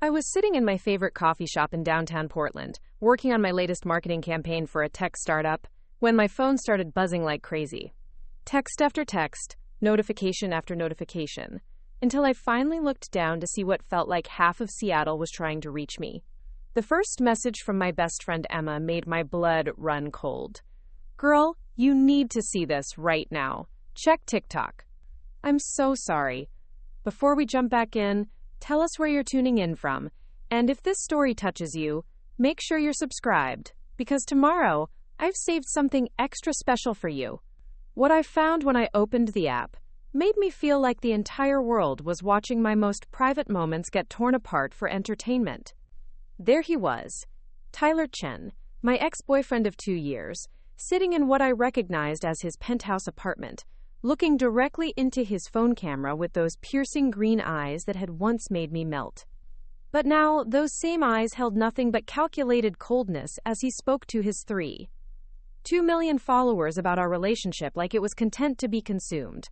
I was sitting in my favorite coffee shop in downtown Portland, working on my latest marketing campaign for a tech startup, when my phone started buzzing like crazy. Text after text, notification after notification, until I finally looked down to see what felt like half of Seattle was trying to reach me. The first message from my best friend Emma made my blood run cold. "Girl, you need to see this right now. Check TikTok." I'm so sorry. Before we jump back in, tell us where you're tuning in from, and if this story touches you, make sure you're subscribed, because tomorrow, I've saved something extra special for you. What I found when I opened the app made me feel like the entire world was watching my most private moments get torn apart for entertainment. There he was, Tyler Chen, my ex-boyfriend of 2 years, sitting in what I recognized as his penthouse apartment, looking directly into his phone camera with those piercing green eyes that had once made me melt. But now, those same eyes held nothing but calculated coldness as he spoke to his 3.2 million followers about our relationship like it was content to be consumed.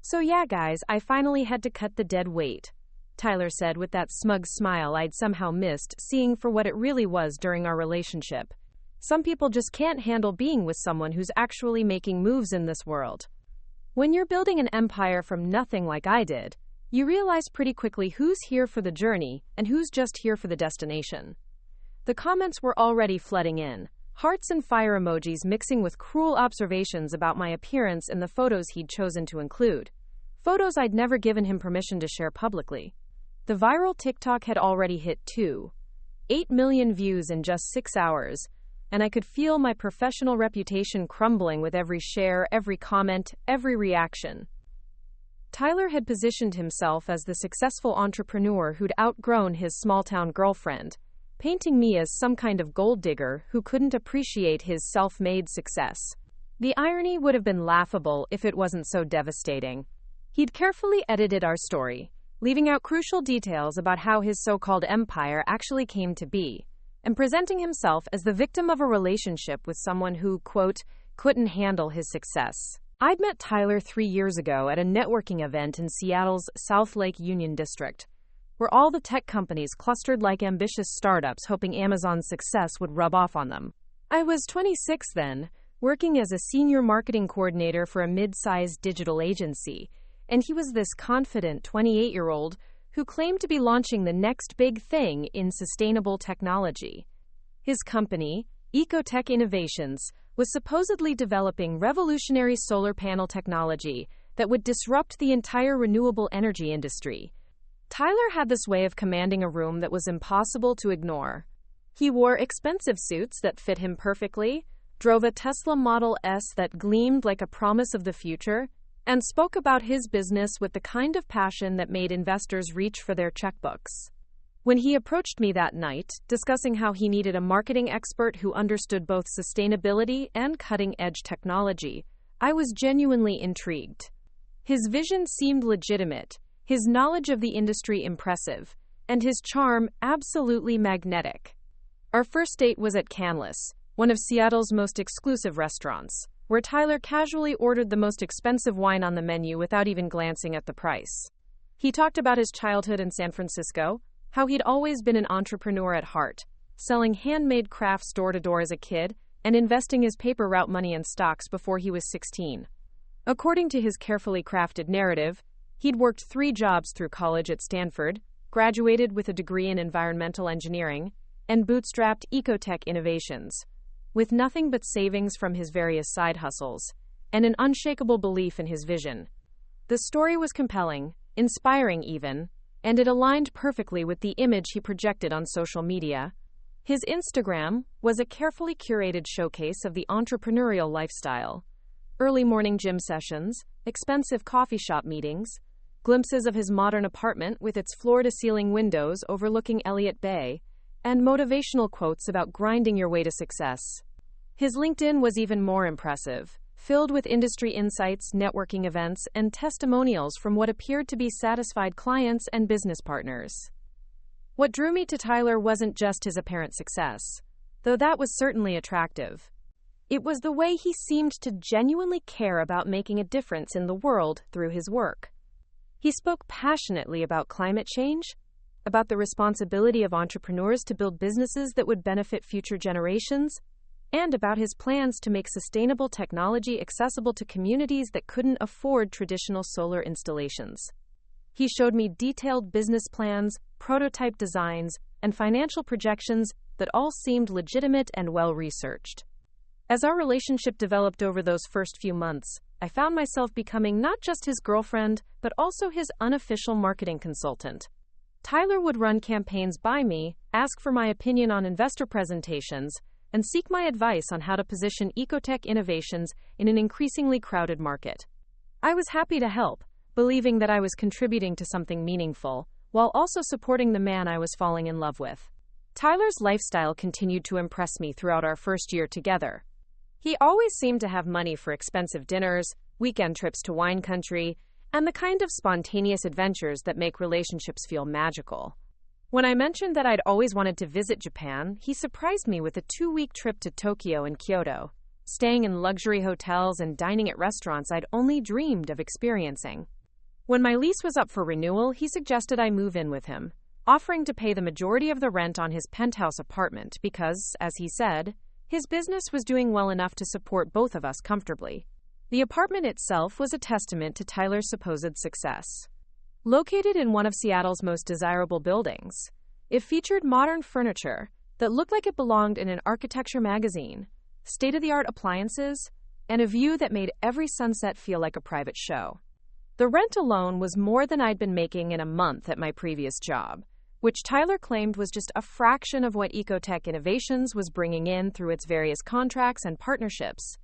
"So yeah, guys, I finally had to cut the dead weight," Tyler said with that smug smile I'd somehow missed seeing for what it really was during our relationship. Some people just can't handle being with someone who's actually making moves in this world. When you're building an empire from nothing like I did, you realize pretty quickly who's here for the journey and who's just here for the destination. The comments were already flooding in, hearts and fire emojis mixing with cruel observations about my appearance and the photos he'd chosen to include. Photos I'd never given him permission to share publicly. The viral TikTok had already hit 2.8 million views in just 6 hours, and I could feel my professional reputation crumbling with every share, every comment, every reaction. Tyler had positioned himself as the successful entrepreneur who'd outgrown his small-town girlfriend, painting me as some kind of gold digger who couldn't appreciate his self-made success. The irony would have been laughable if it wasn't so devastating. He'd carefully edited our story, leaving out crucial details about how his so-called empire actually came to be, and presenting himself as the victim of a relationship with someone who, quote, couldn't handle his success. I'd met Tyler 3 years ago at a networking event in Seattle's South Lake Union District, where all the tech companies clustered like ambitious startups hoping Amazon's success would rub off on them. I was 26 then, working as a senior marketing coordinator for a mid-sized digital agency, and he was this confident 28-year-old who claimed to be launching the next big thing in sustainable technology. His company, EcoTech Innovations, was supposedly developing revolutionary solar panel technology that would disrupt the entire renewable energy industry. Tyler had this way of commanding a room that was impossible to ignore. He wore expensive suits that fit him perfectly, drove a Tesla Model S that gleamed like a promise of the future, and spoke about his business with the kind of passion that made investors reach for their checkbooks. When he approached me that night, discussing how he needed a marketing expert who understood both sustainability and cutting-edge technology, I was genuinely intrigued. His vision seemed legitimate, his knowledge of the industry impressive, and his charm absolutely magnetic. Our first date was at Canlis, one of Seattle's most exclusive restaurants, where Tyler casually ordered the most expensive wine on the menu without even glancing at the price. He talked about his childhood in San Francisco, how he'd always been an entrepreneur at heart, selling handmade crafts door to door as a kid, and investing his paper route money in stocks before he was 16. According to his carefully crafted narrative, he'd worked 3 jobs through college at Stanford, graduated with a degree in environmental engineering, and bootstrapped EcoTech Innovations, with nothing but savings from his various side hustles, and an unshakable belief in his vision. The story was compelling, inspiring even, and it aligned perfectly with the image he projected on social media. His Instagram was a carefully curated showcase of the entrepreneurial lifestyle. Early morning gym sessions, expensive coffee shop meetings, glimpses of his modern apartment with its floor-to-ceiling windows overlooking Elliott Bay, and motivational quotes about grinding your way to success. His LinkedIn was even more impressive, filled with industry insights, networking events, and testimonials from what appeared to be satisfied clients and business partners. What drew me to Tyler wasn't just his apparent success, though that was certainly attractive. It was the way he seemed to genuinely care about making a difference in the world through his work. He spoke passionately about climate change, about the responsibility of entrepreneurs to build businesses that would benefit future generations, and about his plans to make sustainable technology accessible to communities that couldn't afford traditional solar installations. He showed me detailed business plans, prototype designs, and financial projections that all seemed legitimate and well-researched. As our relationship developed over those first few months, I found myself becoming not just his girlfriend, but also his unofficial marketing consultant. Tyler would run campaigns by me, ask for my opinion on investor presentations, and seek my advice on how to position EcoTech Innovations in an increasingly crowded market. I was happy to help, believing that I was contributing to something meaningful, while also supporting the man I was falling in love with. Tyler's lifestyle continued to impress me throughout our first year together. He always seemed to have money for expensive dinners, weekend trips to wine country, and the kind of spontaneous adventures that make relationships feel magical. When I mentioned that I'd always wanted to visit Japan, he surprised me with a 2-week trip to Tokyo and Kyoto, staying in luxury hotels and dining at restaurants I'd only dreamed of experiencing. When my lease was up for renewal, he suggested I move in with him, offering to pay the majority of the rent on his penthouse apartment because, as he said, his business was doing well enough to support both of us comfortably. The apartment itself was a testament to Tyler's supposed success. Located in one of Seattle's most desirable buildings, it featured modern furniture that looked like it belonged in an architecture magazine, state-of-the-art appliances, and a view that made every sunset feel like a private show. The rent alone was more than I'd been making in a month at my previous job, which Tyler claimed was just a fraction of what EcoTech Innovations was bringing in through its various contracts and partnerships.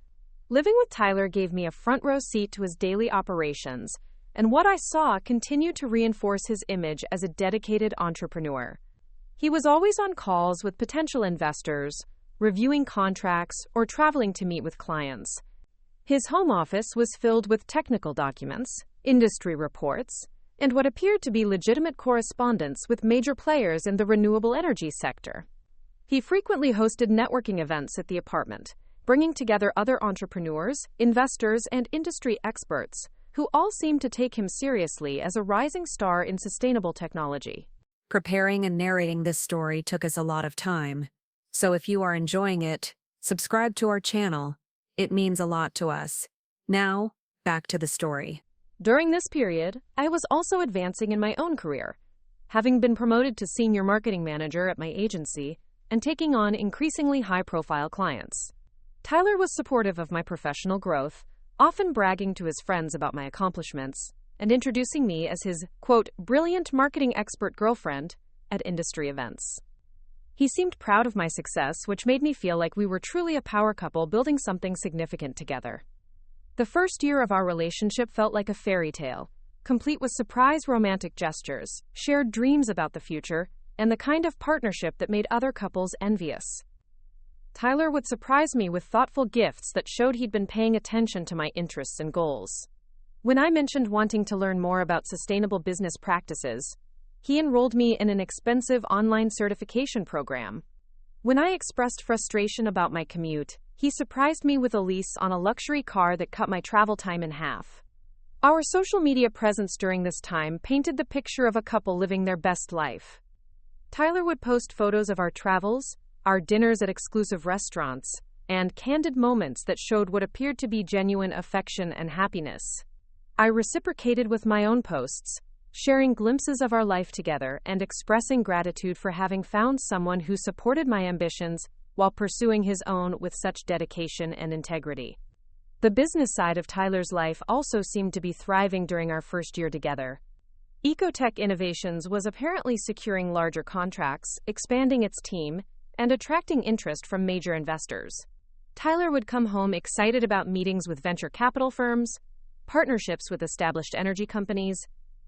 Living with Tyler gave me a front-row seat to his daily operations, and what I saw continued to reinforce his image as a dedicated entrepreneur. He was always on calls with potential investors, reviewing contracts, or traveling to meet with clients. His home office was filled with technical documents, industry reports, and what appeared to be legitimate correspondence with major players in the renewable energy sector. He frequently hosted networking events at the apartment, bringing together other entrepreneurs, investors, and industry experts, who all seemed to take him seriously as a rising star in sustainable technology. Preparing and narrating this story took us a lot of time, so if you are enjoying it, subscribe to our channel. It means a lot to us. Now, back to the story. During this period, I was also advancing in my own career, having been promoted to senior marketing manager at my agency and taking on increasingly high-profile clients. Tyler was supportive of my professional growth, often bragging to his friends about my accomplishments and introducing me as his, quote, brilliant marketing expert girlfriend at industry events. He seemed proud of my success, which made me feel like we were truly a power couple building something significant together. The first year of our relationship felt like a fairy tale, complete with surprise romantic gestures, shared dreams about the future, and the kind of partnership that made other couples envious. Tyler would surprise me with thoughtful gifts that showed he'd been paying attention to my interests and goals. When I mentioned wanting to learn more about sustainable business practices, he enrolled me in an expensive online certification program. When I expressed frustration about my commute, he surprised me with a lease on a luxury car that cut my travel time in half. Our social media presence during this time painted the picture of a couple living their best life. Tyler would post photos of our travels, our dinners at exclusive restaurants, and candid moments that showed what appeared to be genuine affection and happiness. I reciprocated with my own posts, sharing glimpses of our life together and expressing gratitude for having found someone who supported my ambitions while pursuing his own with such dedication and integrity. The business side of Tyler's life also seemed to be thriving during our first year together. EcoTech Innovations was apparently securing larger contracts, expanding its team, and attracting interest from major investors. Tyler would come home excited about meetings with venture capital firms, partnerships with established energy companies,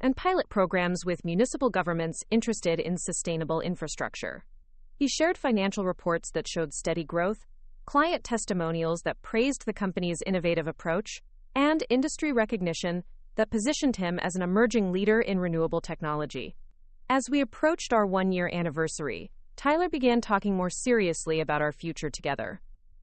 and pilot programs with municipal governments interested in sustainable infrastructure. He shared financial reports that showed steady growth, client testimonials that praised the company's innovative approach, and industry recognition that positioned him as an emerging leader in renewable technology. As we approached our one-year anniversary, Tyler began talking more seriously about our future together.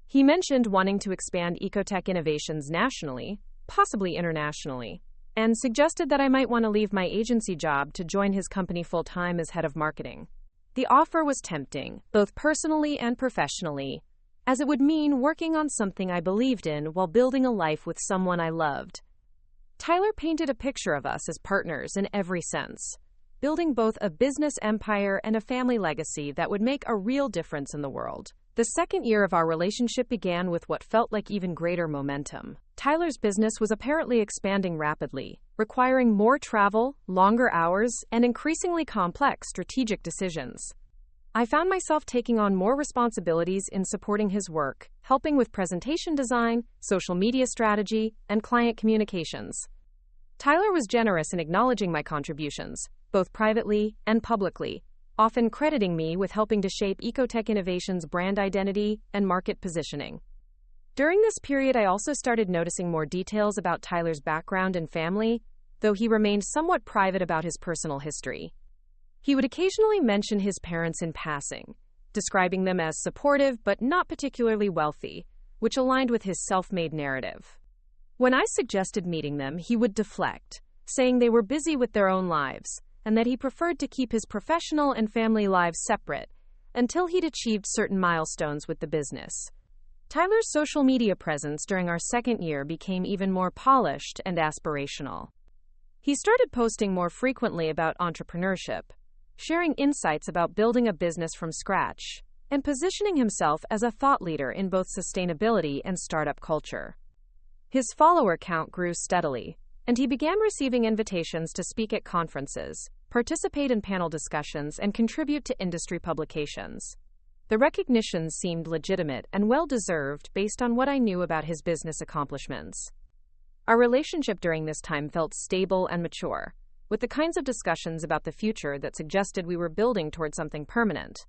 He mentioned wanting to expand EcoTech Innovations nationally, possibly internationally, and suggested that I might want to leave my agency job to join his company full-time as head of marketing. The offer was tempting, both personally and professionally, as it would mean working on something I believed in while building a life with someone I loved. Tyler painted a picture of us as partners in every sense, building both a business empire and a family legacy that would make a real difference in the world. The second year of our relationship began with what felt like even greater momentum. Tyler's business was apparently expanding rapidly, requiring more travel, longer hours, and increasingly complex strategic decisions. I found myself taking on more responsibilities in supporting his work, helping with presentation design, social media strategy, and client communications. Tyler was generous in acknowledging my contributions, both privately and publicly, often crediting me with helping to shape EcoTech Innovations' brand identity and market positioning. During this period, I also started noticing more details about Tyler's background and family, though he remained somewhat private about his personal history. He would occasionally mention his parents in passing, describing them as supportive but not particularly wealthy, which aligned with his self-made narrative. When I suggested meeting them, he would deflect, saying they were busy with their own lives, and that he preferred to keep his professional and family lives separate until he'd achieved certain milestones with the business. Tyler's social media presence during our second year became even more polished and aspirational. He started posting more frequently about entrepreneurship, sharing insights about building a business from scratch, and positioning himself as a thought leader in both sustainability and startup culture. His follower count grew steadily, and he began receiving invitations to speak at conferences, participate in panel discussions, and contribute to industry publications. The recognition seemed legitimate and well-deserved based on what I knew about his business accomplishments. Our relationship during this time felt stable and mature, with the kinds of discussions about the future that suggested we were building toward something permanent.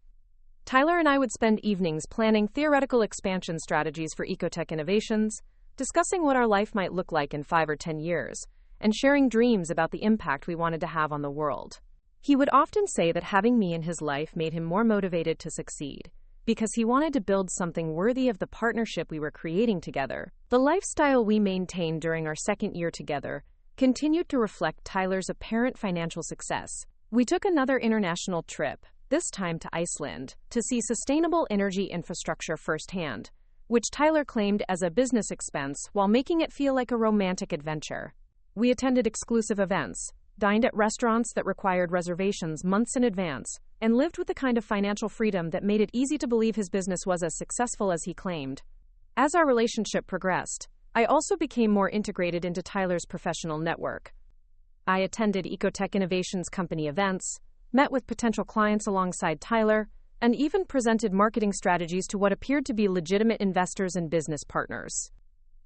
Tyler and I would spend evenings planning theoretical expansion strategies for EcoTech Innovations, discussing what our life might look like in 5 or 10 years, and sharing dreams about the impact we wanted to have on the world. He would often say that having me in his life made him more motivated to succeed, because he wanted to build something worthy of the partnership we were creating together. The lifestyle we maintained during our second year together continued to reflect Tyler's apparent financial success. We took another international trip, this time to Iceland, to see sustainable energy infrastructure firsthand, which Tyler claimed as a business expense while making it feel like a romantic adventure. We attended exclusive events, dined at restaurants that required reservations months in advance, and lived with the kind of financial freedom that made it easy to believe his business was as successful as he claimed. As our relationship progressed, I also became more integrated into Tyler's professional network. I attended EcoTech Innovations company events, met with potential clients alongside Tyler, and even presented marketing strategies to what appeared to be legitimate investors and business partners.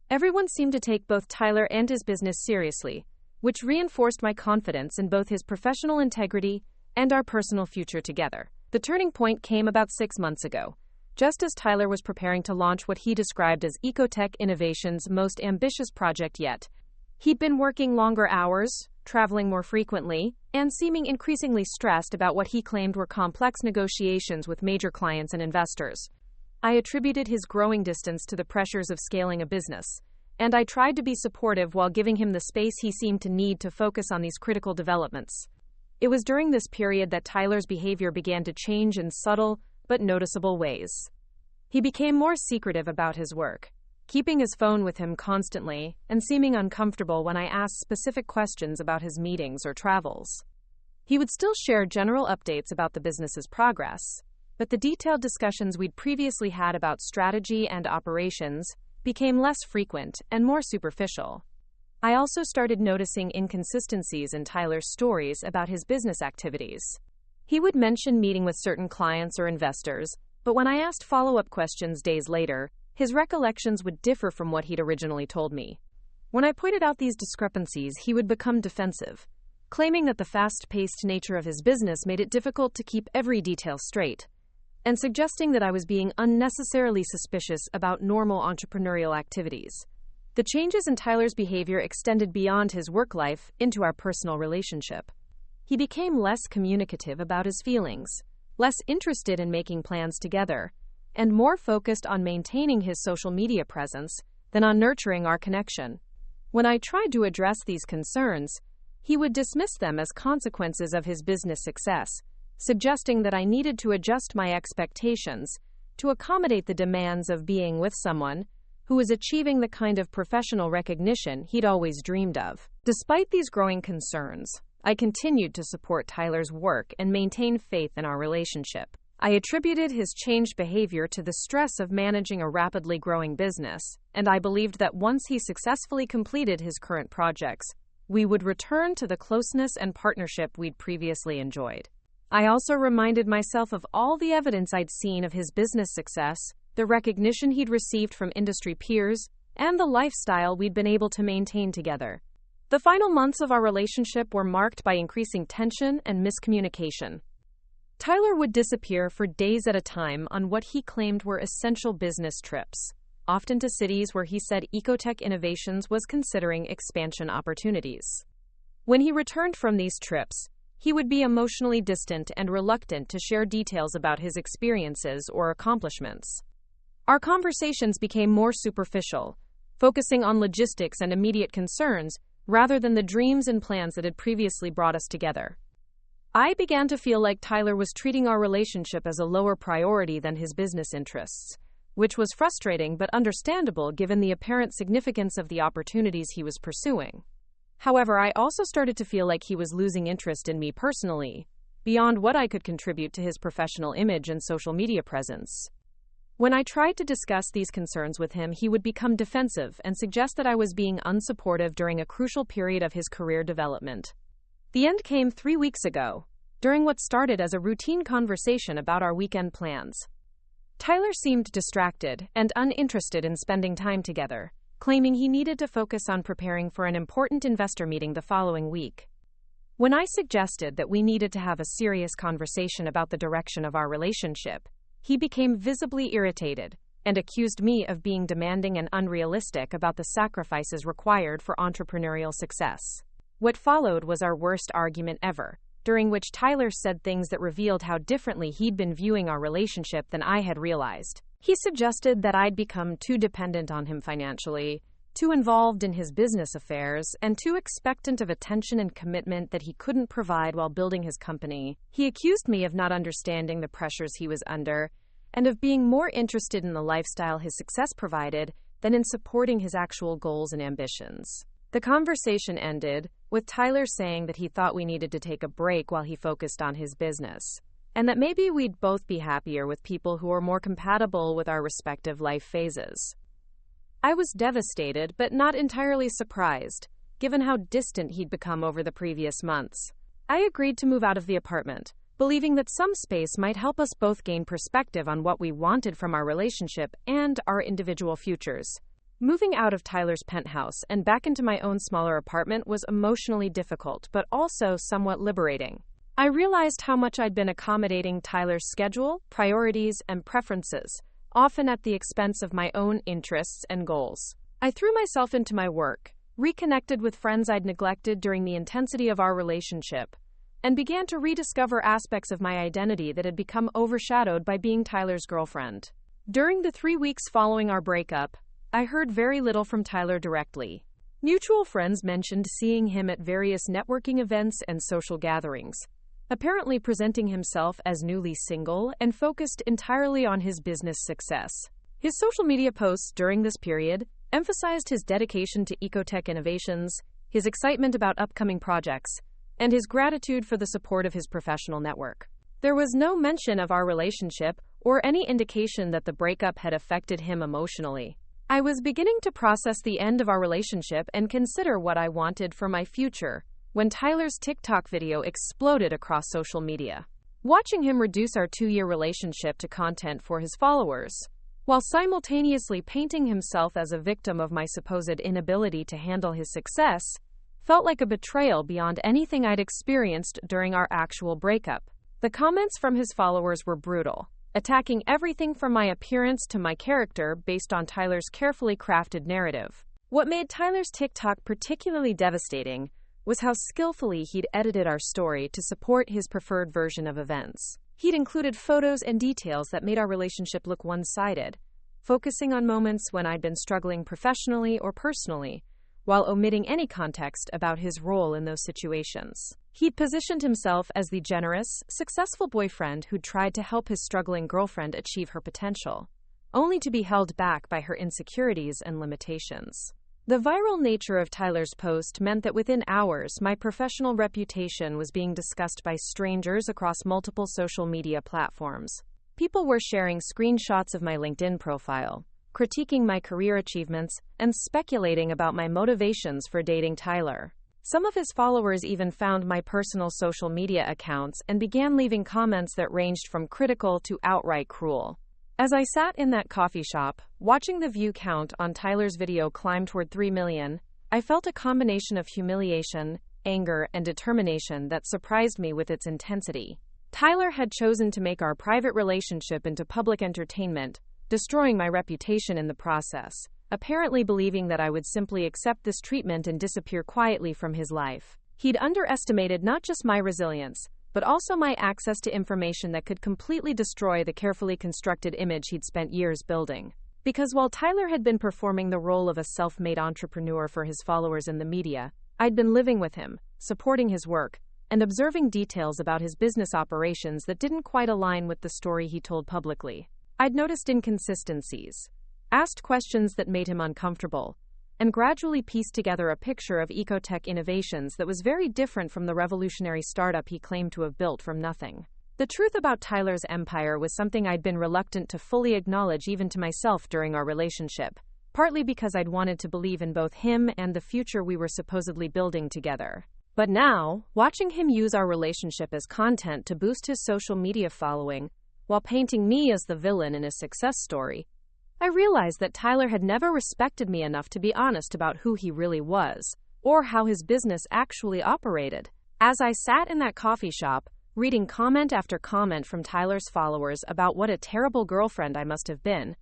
Everyone seemed to take both Tyler and his business seriously, which reinforced my confidence in both his professional integrity and our personal future together. The turning point came about 6 months ago, just as Tyler was preparing to launch what he described as EcoTech Innovations' most ambitious project yet. He'd been working longer hours, traveling more frequently, and seeming increasingly stressed about what he claimed were complex negotiations with major clients and investors. I attributed his growing distance to the pressures of scaling a business, and I tried to be supportive while giving him the space he seemed to need to focus on these critical developments. It was during this period that Tyler's behavior began to change in subtle but noticeable ways. He became more secretive about his work, keeping his phone with him constantly and seeming uncomfortable when I asked specific questions about his meetings or travels. He would still share general updates about the business's progress, but the detailed discussions we'd previously had about strategy and operations became less frequent and more superficial. I also started noticing inconsistencies in Tyler's stories about his business activities. He would mention meeting with certain clients or investors, but when I asked follow-up questions days later, his recollections would differ from what he'd originally told me. When I pointed out these discrepancies, he would become defensive, claiming that the fast-paced nature of his business made it difficult to keep every detail straight, and suggesting that I was being unnecessarily suspicious about normal entrepreneurial activities. The changes in Tyler's behavior extended beyond his work life into our personal relationship. He became less communicative about his feelings, less interested in making plans together, and more focused on maintaining his social media presence than on nurturing our connection. When I tried to address these concerns, he would dismiss them as consequences of his business success, suggesting that I needed to adjust my expectations to accommodate the demands of being with someone who was achieving the kind of professional recognition he'd always dreamed of. Despite these growing concerns, I continued to support Tyler's work and maintain faith in our relationship. I attributed his changed behavior to the stress of managing a rapidly growing business, and I believed that once he successfully completed his current projects, we would return to the closeness and partnership we'd previously enjoyed. I also reminded myself of all the evidence I'd seen of his business success, the recognition he'd received from industry peers, and the lifestyle we'd been able to maintain together. The final months of our relationship were marked by increasing tension and miscommunication. Tyler would disappear for days at a time on what he claimed were essential business trips, often to cities where he said EcoTech Innovations was considering expansion opportunities. When he returned from these trips, he would be emotionally distant and reluctant to share details about his experiences or accomplishments. Our conversations became more superficial, focusing on logistics and immediate concerns rather than the dreams and plans that had previously brought us together. I began to feel like Tyler was treating our relationship as a lower priority than his business interests, which was frustrating but understandable given the apparent significance of the opportunities he was pursuing. However, I also started to feel like he was losing interest in me personally, beyond what I could contribute to his professional image and social media presence. When I tried to discuss these concerns with him, he would become defensive and suggest that I was being unsupportive during a crucial period of his career development. The end came 3 weeks ago, during what started as a routine conversation about our weekend plans. Tyler seemed distracted and uninterested in spending time together, claiming he needed to focus on preparing for an important investor meeting the following week. When I suggested that we needed to have a serious conversation about the direction of our relationship, he became visibly irritated and accused me of being demanding and unrealistic about the sacrifices required for entrepreneurial success. What followed was our worst argument ever, during which Tyler said things that revealed how differently he'd been viewing our relationship than I had realized. He suggested that I'd become too dependent on him financially, too involved in his business affairs, and too expectant of attention and commitment that he couldn't provide while building his company. He accused me of not understanding the pressures he was under, and of being more interested in the lifestyle his success provided than in supporting his actual goals and ambitions. The conversation ended with Tyler saying that he thought we needed to take a break while he focused on his business, and that maybe we'd both be happier with people who are more compatible with our respective life phases. I was devastated, but not entirely surprised, given how distant he'd become over the previous months. I agreed to move out of the apartment, believing that some space might help us both gain perspective on what we wanted from our relationship and our individual futures. Moving out of Tyler's penthouse and back into my own smaller apartment was emotionally difficult, but also somewhat liberating. I realized how much I'd been accommodating Tyler's schedule, priorities, and preferences, often at the expense of my own interests and goals. I threw myself into my work, reconnected with friends I'd neglected during the intensity of our relationship, and began to rediscover aspects of my identity that had become overshadowed by being Tyler's girlfriend. During the 3 weeks following our breakup, I heard very little from Tyler directly. Mutual friends mentioned seeing him at various networking events and social gatherings, apparently presenting himself as newly single and focused entirely on his business success. His social media posts during this period emphasized his dedication to EcoTech Innovations, his excitement about upcoming projects, and his gratitude for the support of his professional network. There was no mention of our relationship or any indication that the breakup had affected him emotionally. I was beginning to process the end of our relationship and consider what I wanted for my future when Tyler's TikTok video exploded across social media. Watching him reduce our 2-year relationship to content for his followers, while simultaneously painting himself as a victim of my supposed inability to handle his success, felt like a betrayal beyond anything I'd experienced during our actual breakup. The comments from his followers were brutal, attacking everything from my appearance to my character based on Tyler's carefully crafted narrative. What made Tyler's TikTok particularly devastating was how skillfully he'd edited our story to support his preferred version of events. He'd included photos and details that made our relationship look one-sided, focusing on moments when I'd been struggling professionally or personally, while omitting any context about his role in those situations. He'd positioned himself as the generous, successful boyfriend who tried to help his struggling girlfriend achieve her potential, only to be held back by her insecurities and limitations. The viral nature of Tyler's post meant that within hours, my professional reputation was being discussed by strangers across multiple social media platforms. People were sharing screenshots of my LinkedIn profile, critiquing my career achievements, and speculating about my motivations for dating Tyler. Some of his followers even found my personal social media accounts and began leaving comments that ranged from critical to outright cruel. As I sat in that coffee shop, watching the view count on Tyler's video climb toward 3 million, I felt a combination of humiliation, anger, and determination that surprised me with its intensity. Tyler had chosen to make our private relationship into public entertainment, destroying my reputation in the process, apparently believing that I would simply accept this treatment and disappear quietly from his life. He'd underestimated not just my resilience, but also my access to information that could completely destroy the carefully constructed image he'd spent years building. Because while Tyler had been performing the role of a self-made entrepreneur for his followers in the media, I'd been living with him, supporting his work, and observing details about his business operations that didn't quite align with the story he told publicly. I'd noticed inconsistencies, asked questions that made him uncomfortable, and gradually pieced together a picture of EcoTech Innovations that was very different from the revolutionary startup he claimed to have built from nothing. The truth about Tyler's empire was something I'd been reluctant to fully acknowledge even to myself during our relationship, partly because I'd wanted to believe in both him and the future we were supposedly building together. But now, watching him use our relationship as content to boost his social media following, while painting me as the villain in his success story, I realized that Tyler had never respected me enough to be honest about who he really was, or how his business actually operated. As I sat in that coffee shop, reading comment after comment from Tyler's followers about what a terrible girlfriend I must have been,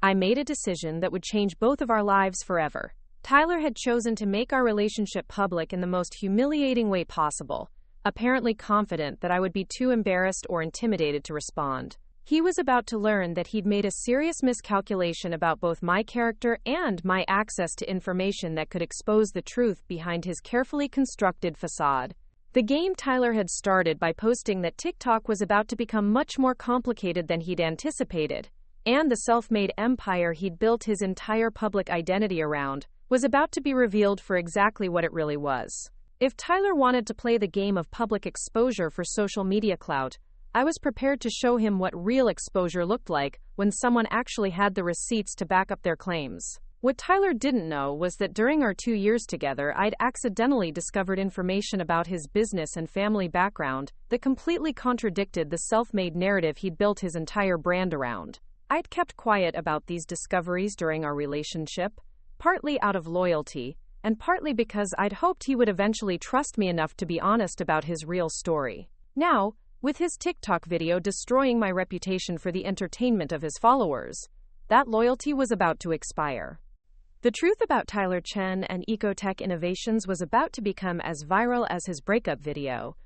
I made a decision that would change both of our lives forever. Tyler had chosen to make our relationship public in the most humiliating way possible, apparently confident that I would be too embarrassed or intimidated to respond. He was about to learn that he'd made a serious miscalculation about both my character and my access to information that could expose the truth behind his carefully constructed facade. The game Tyler had started by posting that TikTok was about to become much more complicated than he'd anticipated, and the self-made empire he'd built his entire public identity around was about to be revealed for exactly what it really was. If Tyler wanted to play the game of public exposure for social media clout, I was prepared to show him what real exposure looked like when someone actually had the receipts to back up their claims. What Tyler didn't know was that during our 2 years together, I'd accidentally discovered information about his business and family background that completely contradicted the self-made narrative he'd built his entire brand around. I'd kept quiet about these discoveries during our relationship, partly out of loyalty, and partly because I'd hoped he would eventually trust me enough to be honest about his real story. Now, with his TikTok video destroying my reputation for the entertainment of his followers, that loyalty was about to expire. The truth about Tyler Chen and EcoTech Innovations was about to become as viral as his breakup video,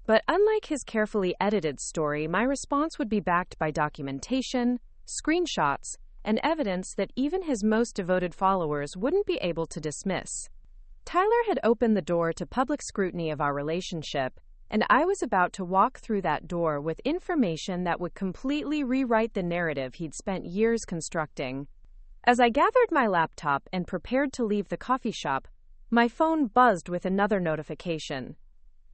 but unlike his carefully edited story, my response would be backed by documentation, screenshots, and evidence that even his most devoted followers wouldn't be able to dismiss. Tyler had opened the door to public scrutiny of our relationship, and I was about to walk through that door with information that would completely rewrite the narrative he'd spent years constructing. As I gathered my laptop and prepared to leave the coffee shop, my phone buzzed with another notification.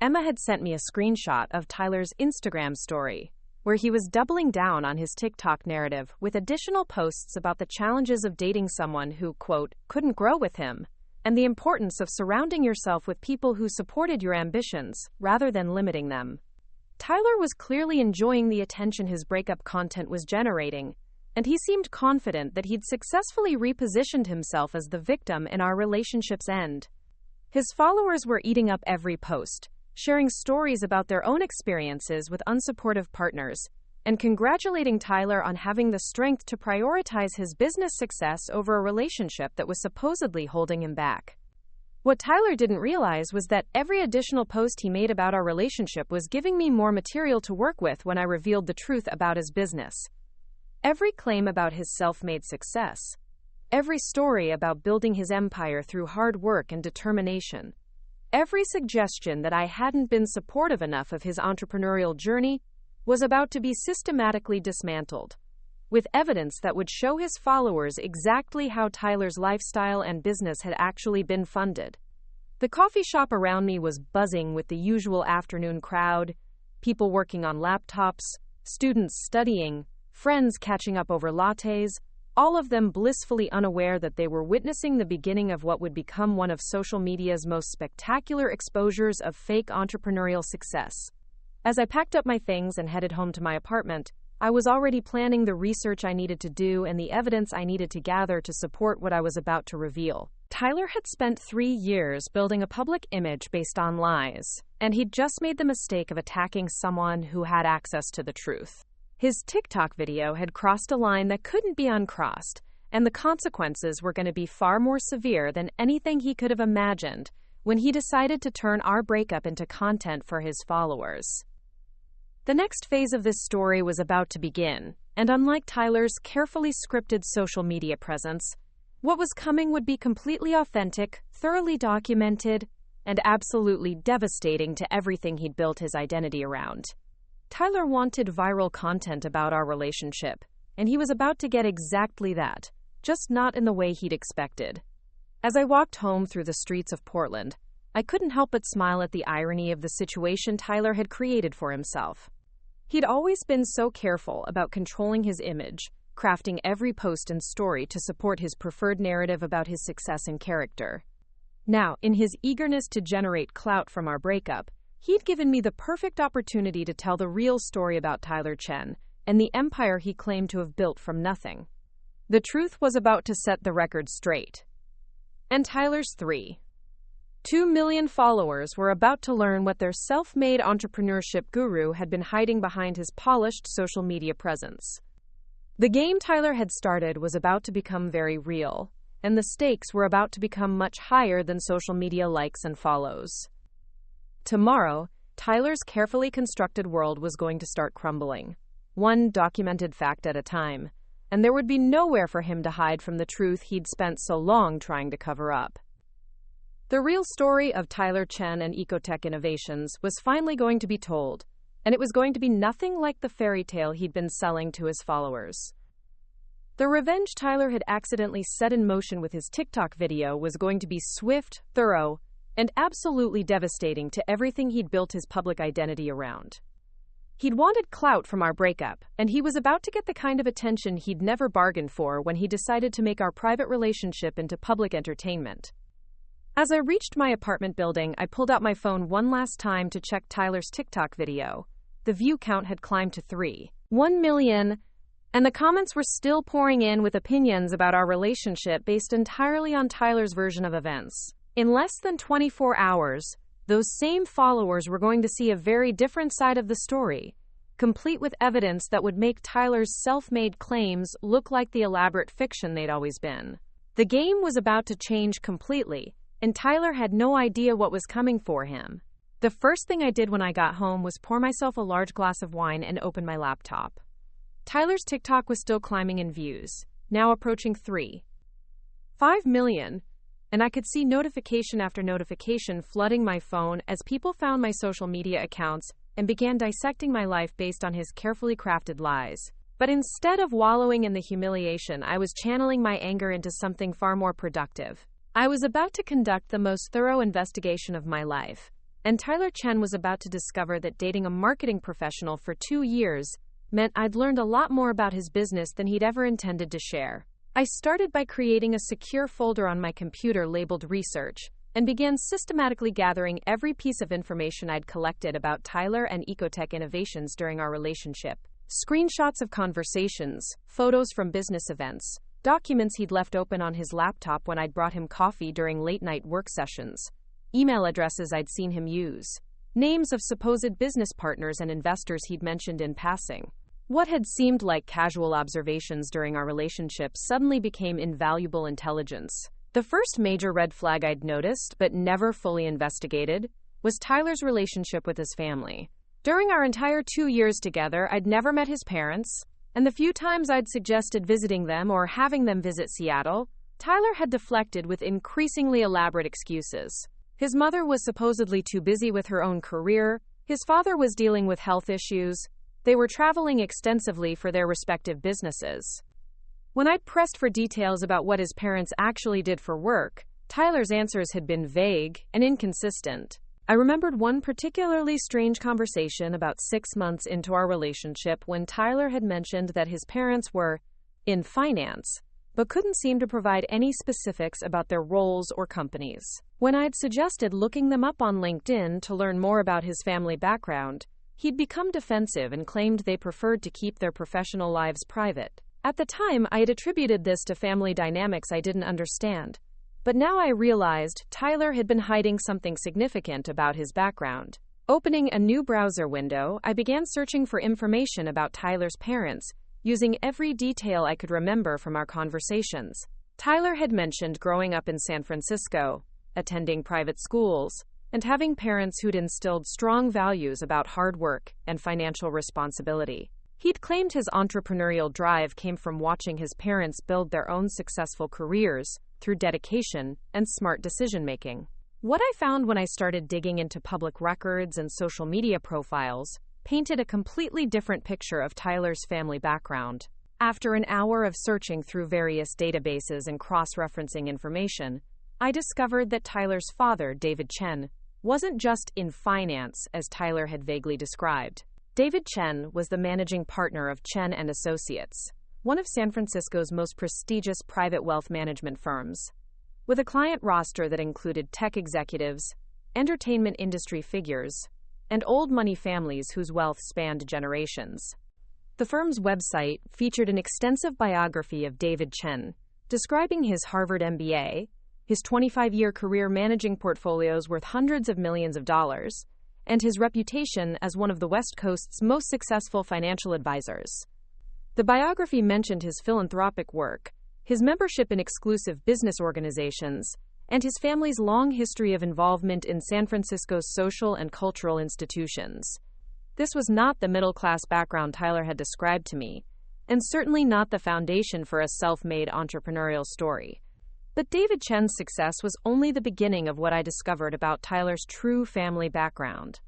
Emma had sent me a screenshot of Tyler's Instagram story, where he was doubling down on his TikTok narrative with additional posts about the challenges of dating someone who, quote, couldn't grow with him, and the importance of surrounding yourself with people who supported your ambitions, rather than limiting them. Tyler was clearly enjoying the attention his breakup content was generating, and he seemed confident that he'd successfully repositioned himself as the victim in our relationship's end. His followers were eating up every post, sharing stories about their own experiences with unsupportive partners, and congratulating Tyler on having the strength to prioritize his business success over a relationship that was supposedly holding him back. What Tyler didn't realize was that every additional post he made about our relationship was giving me more material to work with when I revealed the truth about his business. Every claim about his self-made success, Every story about building his empire through hard work and determination. Every suggestion that I hadn't been supportive enough of his entrepreneurial journey was about to be systematically dismantled, with evidence that would show his followers exactly how Tyler's lifestyle and business had actually been funded. The coffee shop around me was buzzing with the usual afternoon crowd, people working on laptops, students studying, friends catching up over lattes, all of them blissfully unaware that they were witnessing the beginning of what would become one of social media's most spectacular exposures of fake entrepreneurial success. As I packed up my things and headed home to my apartment, I was already planning the research I needed to do and the evidence I needed to gather to support what I was about to reveal. Tyler had spent 3 years building a public image based on lies, and he'd just made the mistake of attacking someone who had access to the truth. His TikTok video had crossed a line that couldn't be uncrossed, and the consequences were going to be far more severe than anything he could have imagined when he decided to turn our breakup into content for his followers. The next phase of this story was about to begin, and unlike Tyler's carefully scripted social media presence, what was coming would be completely authentic, thoroughly documented, and absolutely devastating to everything he'd built his identity around. Tyler wanted viral content about our relationship, and he was about to get exactly that, just not in the way he'd expected. As I walked home through the streets of Portland, I couldn't help but smile at the irony of the situation Tyler had created for himself. He'd always been so careful about controlling his image, crafting every post and story to support his preferred narrative about his success and character. Now, in his eagerness to generate clout from our breakup, he'd given me the perfect opportunity to tell the real story about Tyler Chen and the empire he claimed to have built from nothing. The truth was about to set the record straight. And Tyler's 2 million followers were about to learn what their self-made entrepreneurship guru had been hiding behind his polished social media presence. The game Tyler had started was about to become very real, and the stakes were about to become much higher than social media likes and follows. Tomorrow, Tyler's carefully constructed world was going to start crumbling, one documented fact at a time, and there would be nowhere for him to hide from the truth he'd spent so long trying to cover up. The real story of Tyler Chen and EcoTech Innovations was finally going to be told, and it was going to be nothing like the fairy tale he'd been selling to his followers. The revenge Tyler had accidentally set in motion with his TikTok video was going to be swift, thorough, and absolutely devastating to everything he'd built his public identity around. He'd wanted clout from our breakup, and he was about to get the kind of attention he'd never bargained for when he decided to make our private relationship into public entertainment. As I reached my apartment building, I pulled out my phone one last time to check Tyler's TikTok video. The view count had climbed to 1 million, and the comments were still pouring in with opinions about our relationship based entirely on Tyler's version of events. In less than 24 hours, those same followers were going to see a very different side of the story, complete with evidence that would make Tyler's self-made claims look like the elaborate fiction they'd always been. The game was about to change completely, and Tyler had no idea what was coming for him. The first thing I did when I got home was pour myself a large glass of wine and open my laptop. Tyler's TikTok was still climbing in views, now approaching 5 million, and I could see notification after notification flooding my phone as people found my social media accounts and began dissecting my life based on his carefully crafted lies. But instead of wallowing in the humiliation, I was channeling my anger into something far more productive. I was about to conduct the most thorough investigation of my life, and Tyler Chen was about to discover that dating a marketing professional for 2 years meant I'd learned a lot more about his business than he'd ever intended to share. I started by creating a secure folder on my computer labeled Research, and began systematically gathering every piece of information I'd collected about Tyler and EcoTech Innovations during our relationship. Screenshots of conversations, photos from business events, documents he'd left open on his laptop when I'd brought him coffee during late-night work sessions, email addresses I'd seen him use, names of supposed business partners and investors he'd mentioned in passing. What had seemed like casual observations during our relationship suddenly became invaluable intelligence. The first major red flag I'd noticed, but never fully investigated, was Tyler's relationship with his family. During our entire 2 years together, I'd never met his parents, and the few times I'd suggested visiting them or having them visit Seattle, Tyler had deflected with increasingly elaborate excuses. His mother was supposedly too busy with her own career, his father was dealing with health issues, they were traveling extensively for their respective businesses. When I'd pressed for details about what his parents actually did for work, Tyler's answers had been vague and inconsistent. I remembered one particularly strange conversation about 6 months into our relationship when Tyler had mentioned that his parents were in finance, but couldn't seem to provide any specifics about their roles or companies. When I'd suggested looking them up on LinkedIn to learn more about his family background, he'd become defensive and claimed they preferred to keep their professional lives private. At the time, I had attributed this to family dynamics I didn't understand. But now I realized Tyler had been hiding something significant about his background. Opening a new browser window, I began searching for information about Tyler's parents, using every detail I could remember from our conversations. Tyler had mentioned growing up in San Francisco, attending private schools, and having parents who'd instilled strong values about hard work and financial responsibility. He'd claimed his entrepreneurial drive came from watching his parents build their own successful careers through dedication and smart decision-making. What I found when I started digging into public records and social media profiles painted a completely different picture of Tyler's family background. After an hour of searching through various databases and cross-referencing information, I discovered that Tyler's father, David Chen, wasn't just in finance as Tyler had vaguely described. David Chen was the managing partner of Chen & Associates, one of San Francisco's most prestigious private wealth management firms, with a client roster that included tech executives, entertainment industry figures, and old money families whose wealth spanned generations. The firm's website featured an extensive biography of David Chen, describing his Harvard MBA, his 25-year career managing portfolios worth hundreds of millions of dollars, and his reputation as one of the West Coast's most successful financial advisors. The biography mentioned his philanthropic work, his membership in exclusive business organizations, and his family's long history of involvement in San Francisco's social and cultural institutions. This was not the middle-class background Tyler had described to me, and certainly not the foundation for a self-made entrepreneurial story. But David Chen's success was only the beginning of what I discovered about Tyler's true family background.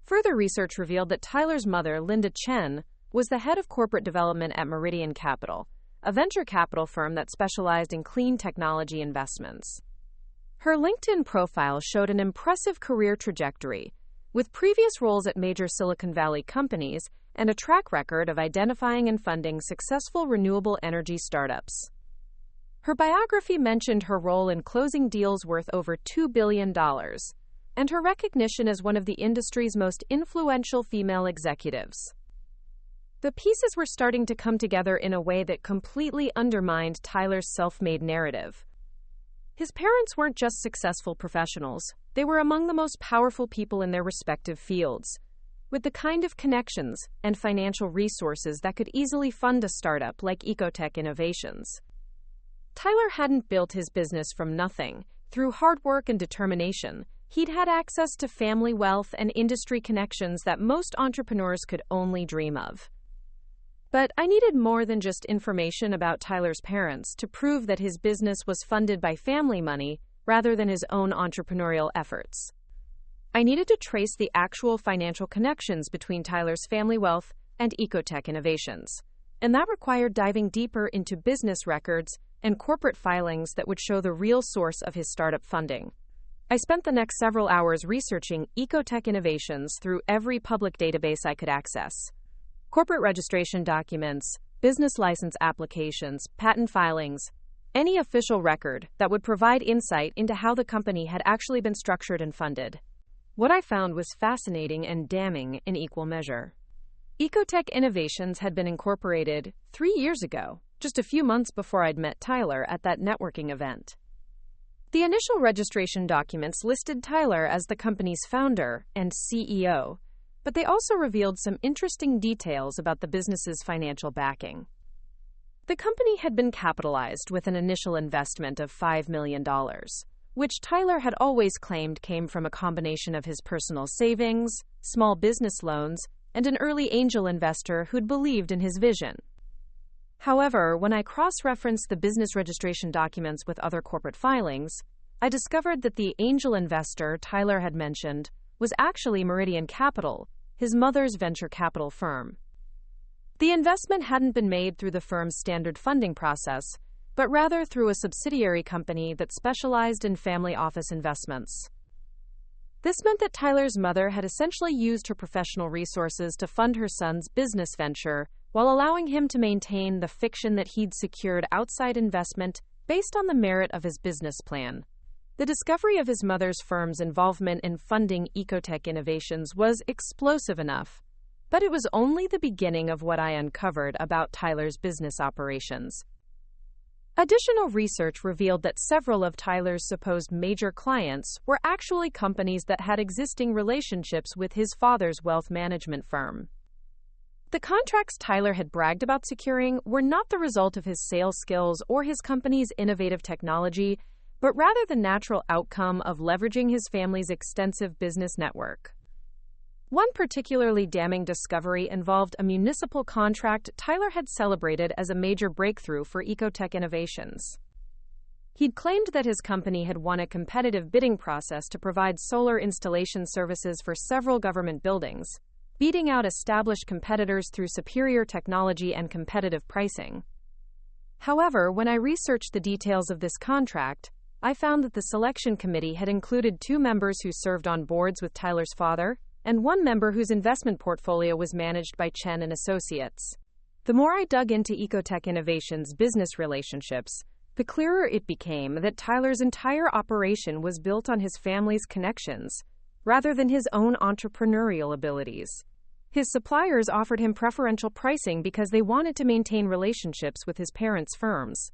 Further research revealed that Tyler's mother, Linda Chen, was the head of corporate development at Meridian Capital, a venture capital firm that specialized in clean technology investments. Her LinkedIn profile showed an impressive career trajectory, with previous roles at major Silicon Valley companies and a track record of identifying and funding successful renewable energy startups. Her biography mentioned her role in closing deals worth over $2 billion, and her recognition as one of the industry's most influential female executives. The pieces were starting to come together in a way that completely undermined Tyler's self-made narrative. His parents weren't just successful professionals, they were among the most powerful people in their respective fields, with the kind of connections and financial resources that could easily fund a startup like EcoTech Innovations. Tyler hadn't built his business from nothing. Through hard work and determination, he'd had access to family wealth and industry connections that most entrepreneurs could only dream of. But I needed more than just information about Tyler's parents to prove that his business was funded by family money rather than his own entrepreneurial efforts. I needed to trace the actual financial connections between Tyler's family wealth and EcoTech Innovations, and that required diving deeper into business records and corporate filings that would show the real source of his startup funding. I spent the next several hours researching EcoTech Innovations through every public database I could access. Corporate registration documents, business license applications, patent filings, any official record that would provide insight into how the company had actually been structured and funded. What I found was fascinating and damning in equal measure. EcoTech Innovations had been incorporated 3 years ago, just a few months before I'd met Tyler at that networking event. The initial registration documents listed Tyler as the company's founder and CEO, but they also revealed some interesting details about the business's financial backing. The company had been capitalized with an initial investment of $5 million, which Tyler had always claimed came from a combination of his personal savings, small business loans, and an early angel investor who'd believed in his vision. However, when I cross-referenced the business registration documents with other corporate filings, I discovered that the angel investor Tyler had mentioned was actually Meridian Capital, his mother's venture capital firm. The investment hadn't been made through the firm's standard funding process, but rather through a subsidiary company that specialized in family office investments. This meant that Tyler's mother had essentially used her professional resources to fund her son's business venture while allowing him to maintain the fiction that he'd secured outside investment based on the merit of his business plan. The discovery of his mother's firm's involvement in funding EcoTech Innovations was explosive enough, but it was only the beginning of what I uncovered about Tyler's business operations. Additional research revealed that several of Tyler's supposed major clients were actually companies that had existing relationships with his father's wealth management firm. The contracts Tyler had bragged about securing were not the result of his sales skills or his company's innovative technology, but rather the natural outcome of leveraging his family's extensive business network. One particularly damning discovery involved a municipal contract Tyler had celebrated as a major breakthrough for EcoTech Innovations. He'd claimed that his company had won a competitive bidding process to provide solar installation services for several government buildings, beating out established competitors through superior technology and competitive pricing. However, when I researched the details of this contract, I found that the selection committee had included 2 members who served on boards with Tyler's father, and 1 member whose investment portfolio was managed by Chen and Associates. The more I dug into EcoTech Innovations' business relationships, the clearer it became that Tyler's entire operation was built on his family's connections, rather than his own entrepreneurial abilities. His suppliers offered him preferential pricing because they wanted to maintain relationships with his parents' firms.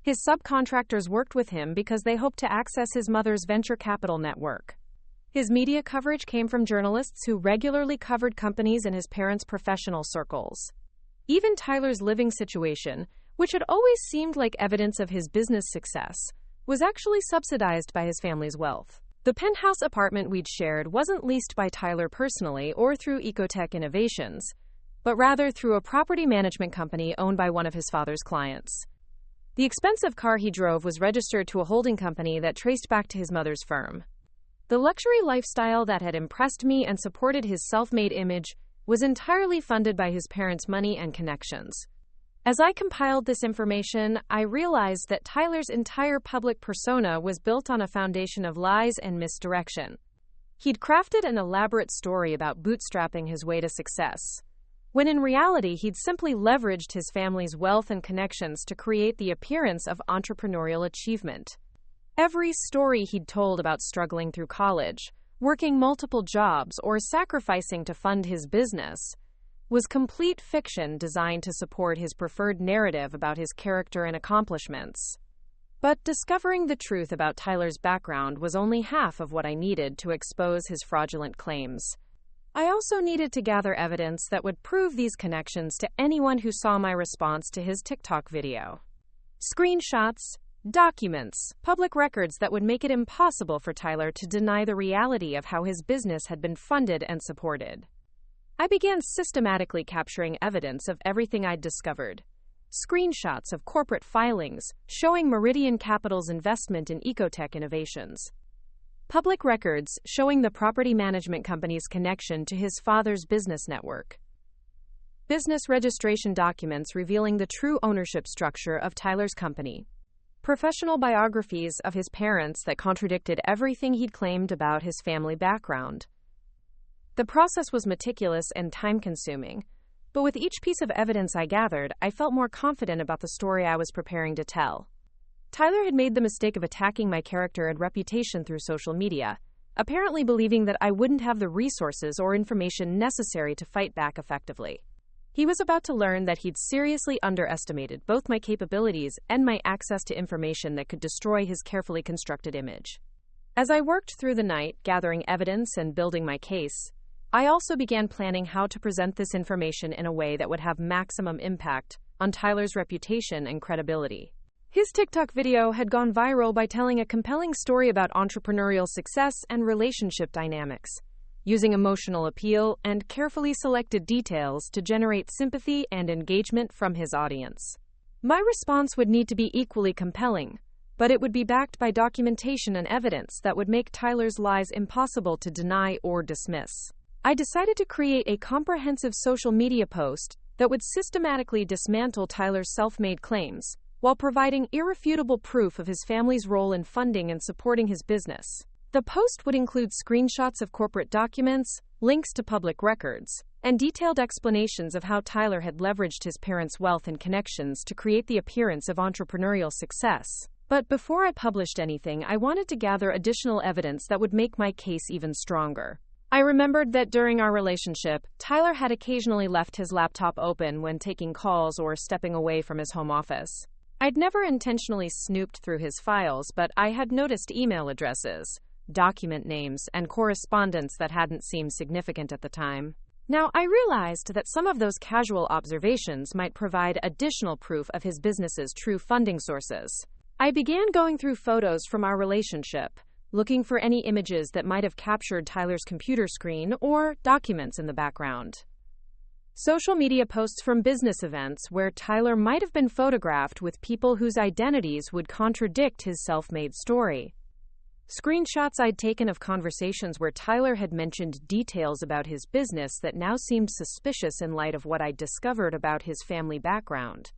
His subcontractors worked with him because they hoped to access his mother's venture capital network. His media coverage came from journalists who regularly covered companies in his parents' professional circles. Even Tyler's living situation, which had always seemed like evidence of his business success, was actually subsidized by his family's wealth. The penthouse apartment we'd shared wasn't leased by Tyler personally or through EcoTech Innovations, but rather through a property management company owned by one of his father's clients. The expensive car he drove was registered to a holding company that traced back to his mother's firm. The luxury lifestyle that had impressed me and supported his self-made image was entirely funded by his parents' money and connections. As I compiled this information, I realized that Tyler's entire public persona was built on a foundation of lies and misdirection. He'd crafted an elaborate story about bootstrapping his way to success, when in reality he'd simply leveraged his family's wealth and connections to create the appearance of entrepreneurial achievement. Every story he'd told about struggling through college, working multiple jobs, or sacrificing to fund his business was complete fiction designed to support his preferred narrative about his character and accomplishments. But discovering the truth about Tyler's background was only half of what I needed to expose his fraudulent claims. I also needed to gather evidence that would prove these connections to anyone who saw my response to his TikTok video. Screenshots, documents, public records that would make it impossible for Tyler to deny the reality of how his business had been funded and supported. I began systematically capturing evidence of everything I'd discovered. Screenshots of corporate filings showing Meridian Capital's investment in EcoTech Innovations. Public records showing the property management company's connection to his father's business network. Business registration documents revealing the true ownership structure of Tyler's company. Professional biographies of his parents that contradicted everything he'd claimed about his family background. The process was meticulous and time-consuming, but with each piece of evidence I gathered, I felt more confident about the story I was preparing to tell. Tyler had made the mistake of attacking my character and reputation through social media, apparently believing that I wouldn't have the resources or information necessary to fight back effectively. He was about to learn that he'd seriously underestimated both my capabilities and my access to information that could destroy his carefully constructed image. As I worked through the night, gathering evidence and building my case, I also began planning how to present this information in a way that would have maximum impact on Tyler's reputation and credibility. His TikTok video had gone viral by telling a compelling story about entrepreneurial success and relationship dynamics, using emotional appeal and carefully selected details to generate sympathy and engagement from his audience. My response would need to be equally compelling, but it would be backed by documentation and evidence that would make Tyler's lies impossible to deny or dismiss. I decided to create a comprehensive social media post that would systematically dismantle Tyler's self-made claims, while providing irrefutable proof of his family's role in funding and supporting his business. The post would include screenshots of corporate documents, links to public records, and detailed explanations of how Tyler had leveraged his parents' wealth and connections to create the appearance of entrepreneurial success. But before I published anything, I wanted to gather additional evidence that would make my case even stronger. I remembered that during our relationship, Tyler had occasionally left his laptop open when taking calls or stepping away from his home office. I'd never intentionally snooped through his files, but I had noticed email addresses, document names, and correspondence that hadn't seemed significant at the time. Now, I realized that some of those casual observations might provide additional proof of his business's true funding sources. I began going through photos from our relationship, looking for any images that might have captured Tyler's computer screen or documents in the background. Social media posts from business events where Tyler might have been photographed with people whose identities would contradict his self-made story. Screenshots I'd taken of conversations where Tyler had mentioned details about his business that now seemed suspicious in light of what I'd discovered about his family background.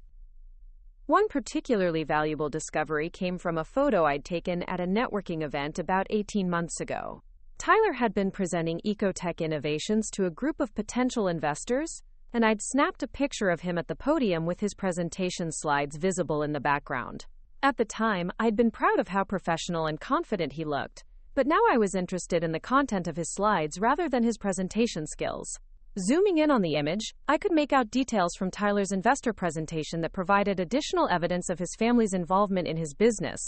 One particularly valuable discovery came from a photo I'd taken at a networking event about 18 months ago. Tyler had been presenting EcoTech Innovations to a group of potential investors, and I'd snapped a picture of him at the podium with his presentation slides visible in the background. At the time, I'd been proud of how professional and confident he looked, but now I was interested in the content of his slides rather than his presentation skills. Zooming in on the image, I could make out details from Tyler's investor presentation that provided additional evidence of his family's involvement in his business.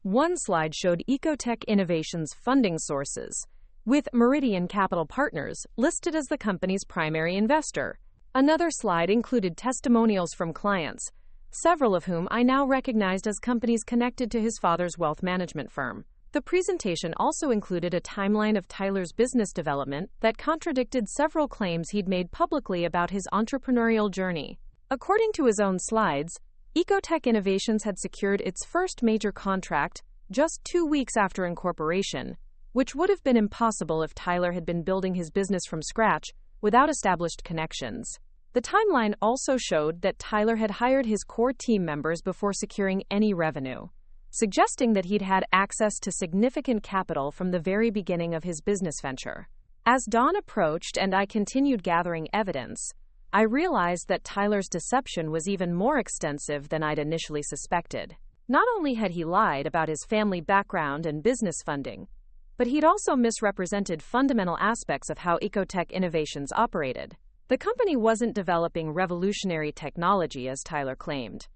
One slide showed EcoTech Innovations' funding sources, with Meridian Capital Partners listed as the company's primary investor. Another slide included testimonials from clients, several of whom I now recognized as companies connected to his father's wealth management firm. The presentation also included a timeline of Tyler's business development that contradicted several claims he'd made publicly about his entrepreneurial journey. According to his own slides, EcoTech Innovations had secured its first major contract just 2 weeks after incorporation, which would have been impossible if Tyler had been building his business from scratch without established connections. The timeline also showed that Tyler had hired his core team members before securing any revenue, suggesting that he'd had access to significant capital from the very beginning of his business venture. As dawn approached and I continued gathering evidence, I realized that Tyler's deception was even more extensive than I'd initially suspected. Not only had he lied about his family background and business funding, but he'd also misrepresented fundamental aspects of how EcoTech Innovations operated. The company wasn't developing revolutionary technology as Tyler claimed,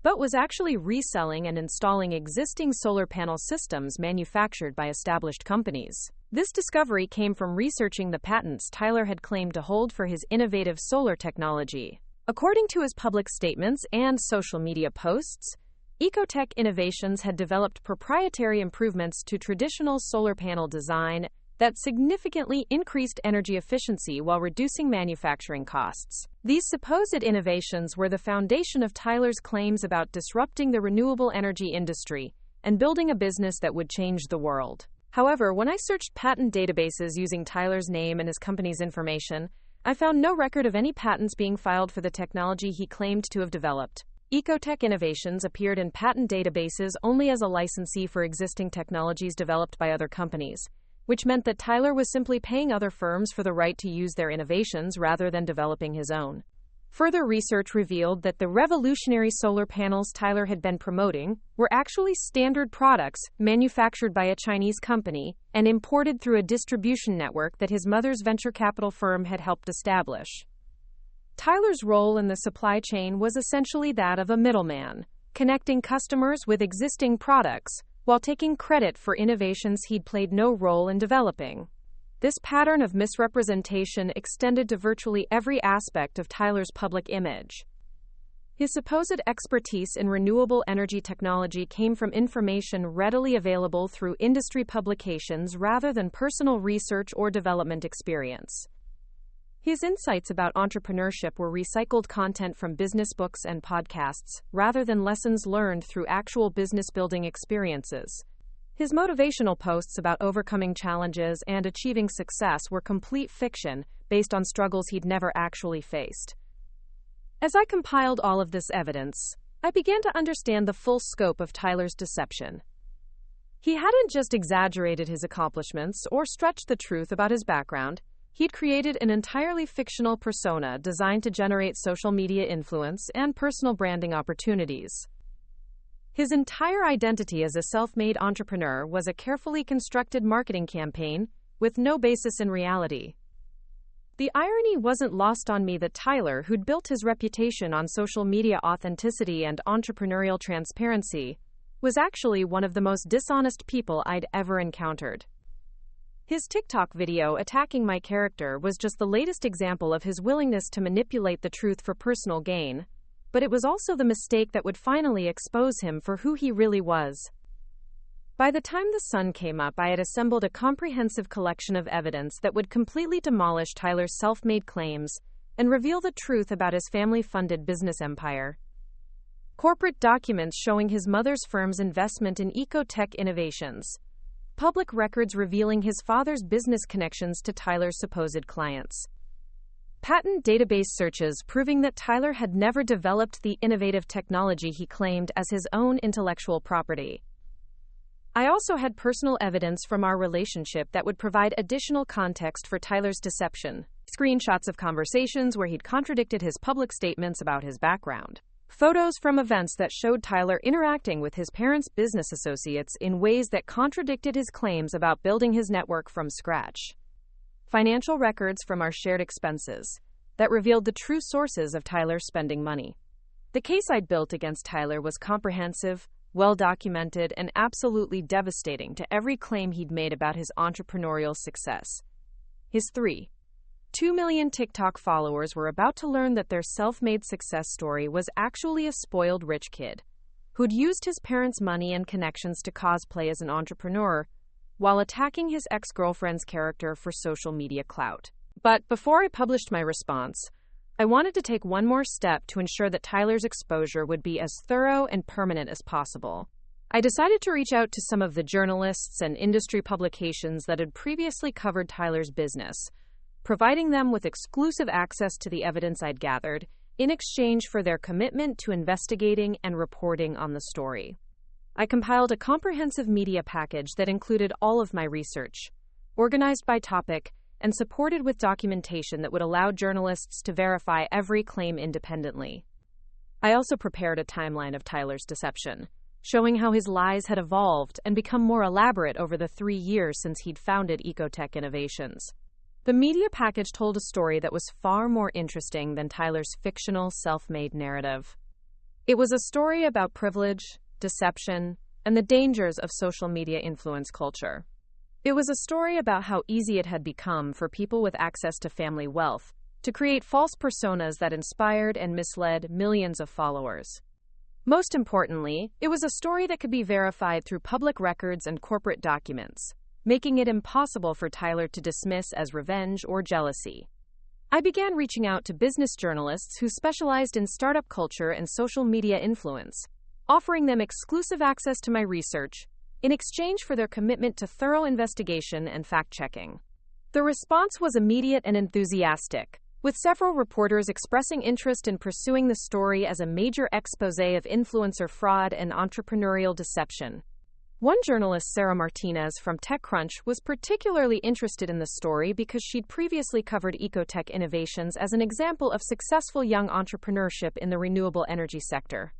but was actually reselling and installing existing solar panel systems manufactured by established companies. This discovery came from researching the patents Tyler had claimed to hold for his innovative solar technology. According to his public statements and social media posts, EcoTech Innovations had developed proprietary improvements to traditional solar panel design that significantly increased energy efficiency while reducing manufacturing costs. These supposed innovations were the foundation of Tyler's claims about disrupting the renewable energy industry and building a business that would change the world. However, when I searched patent databases using Tyler's name and his company's information, I found no record of any patents being filed for the technology he claimed to have developed. EcoTech Innovations appeared in patent databases only as a licensee for existing technologies developed by other companies, which meant that Tyler was simply paying other firms for the right to use their innovations rather than developing his own. Further research revealed that the revolutionary solar panels Tyler had been promoting were actually standard products manufactured by a Chinese company and imported through a distribution network that his mother's venture capital firm had helped establish. Tyler's role in the supply chain was essentially that of a middleman, connecting customers with existing products, while taking credit for innovations he'd played no role in developing. This pattern of misrepresentation extended to virtually every aspect of Tyler's public image. His supposed expertise in renewable energy technology came from information readily available through industry publications rather than personal research or development experience. His insights about entrepreneurship were recycled content from business books and podcasts, rather than lessons learned through actual business-building experiences. His motivational posts about overcoming challenges and achieving success were complete fiction, based on struggles he'd never actually faced. As I compiled all of this evidence, I began to understand the full scope of Tyler's deception. He hadn't just exaggerated his accomplishments or stretched the truth about his background. He'd created an entirely fictional persona designed to generate social media influence and personal branding opportunities. His entire identity as a self-made entrepreneur was a carefully constructed marketing campaign with no basis in reality. The irony wasn't lost on me that Tyler, who'd built his reputation on social media authenticity and entrepreneurial transparency, was actually one of the most dishonest people I'd ever encountered. His TikTok video attacking my character was just the latest example of his willingness to manipulate the truth for personal gain, but it was also the mistake that would finally expose him for who he really was. By the time the sun came up, I had assembled a comprehensive collection of evidence that would completely demolish Tyler's self-made claims and reveal the truth about his family-funded business empire. Corporate documents showing his mother's firm's investment in EcoTech Innovations. Public records revealing his father's business connections to Tyler's supposed clients. Patent database searches proving that Tyler had never developed the innovative technology he claimed as his own intellectual property. I also had personal evidence from our relationship that would provide additional context for Tyler's deception. Screenshots of conversations where he'd contradicted his public statements about his background. Photos from events that showed Tyler interacting with his parents' business associates in ways that contradicted his claims about building his network from scratch. Financial records from our shared expenses that revealed the true sources of Tyler's spending money. The case I'd built against Tyler was comprehensive, well-documented, and absolutely devastating to every claim he'd made about his entrepreneurial success. His 2 million TikTok followers were about to learn that their self-made success story was actually a spoiled rich kid who'd used his parents' money and connections to cosplay as an entrepreneur while attacking his ex-girlfriend's character for social media clout. But before I published my response, I wanted to take one more step to ensure that Tyler's exposure would be as thorough and permanent as possible. I decided to reach out to some of the journalists and industry publications that had previously covered Tyler's business, providing them with exclusive access to the evidence I'd gathered in exchange for their commitment to investigating and reporting on the story. I compiled a comprehensive media package that included all of my research, organized by topic, and supported with documentation that would allow journalists to verify every claim independently. I also prepared a timeline of Tyler's deception, showing how his lies had evolved and become more elaborate over the 3 years since he'd founded EcoTech Innovations. The media package told a story that was far more interesting than Tyler's fictional self-made narrative. It was a story about privilege, deception, and the dangers of social media influence culture. It was a story about how easy it had become for people with access to family wealth to create false personas that inspired and misled millions of followers. Most importantly, it was a story that could be verified through public records and corporate documents, making it impossible for Tyler to dismiss as revenge or jealousy. I began reaching out to business journalists who specialized in startup culture and social media influence, offering them exclusive access to my research in exchange for their commitment to thorough investigation and fact-checking. The response was immediate and enthusiastic, with several reporters expressing interest in pursuing the story as a major exposé of influencer fraud and entrepreneurial deception. One journalist, Sarah Martinez from TechCrunch, was particularly interested in the story because she'd previously covered EcoTech Innovations as an example of successful young entrepreneurship in the renewable energy sector.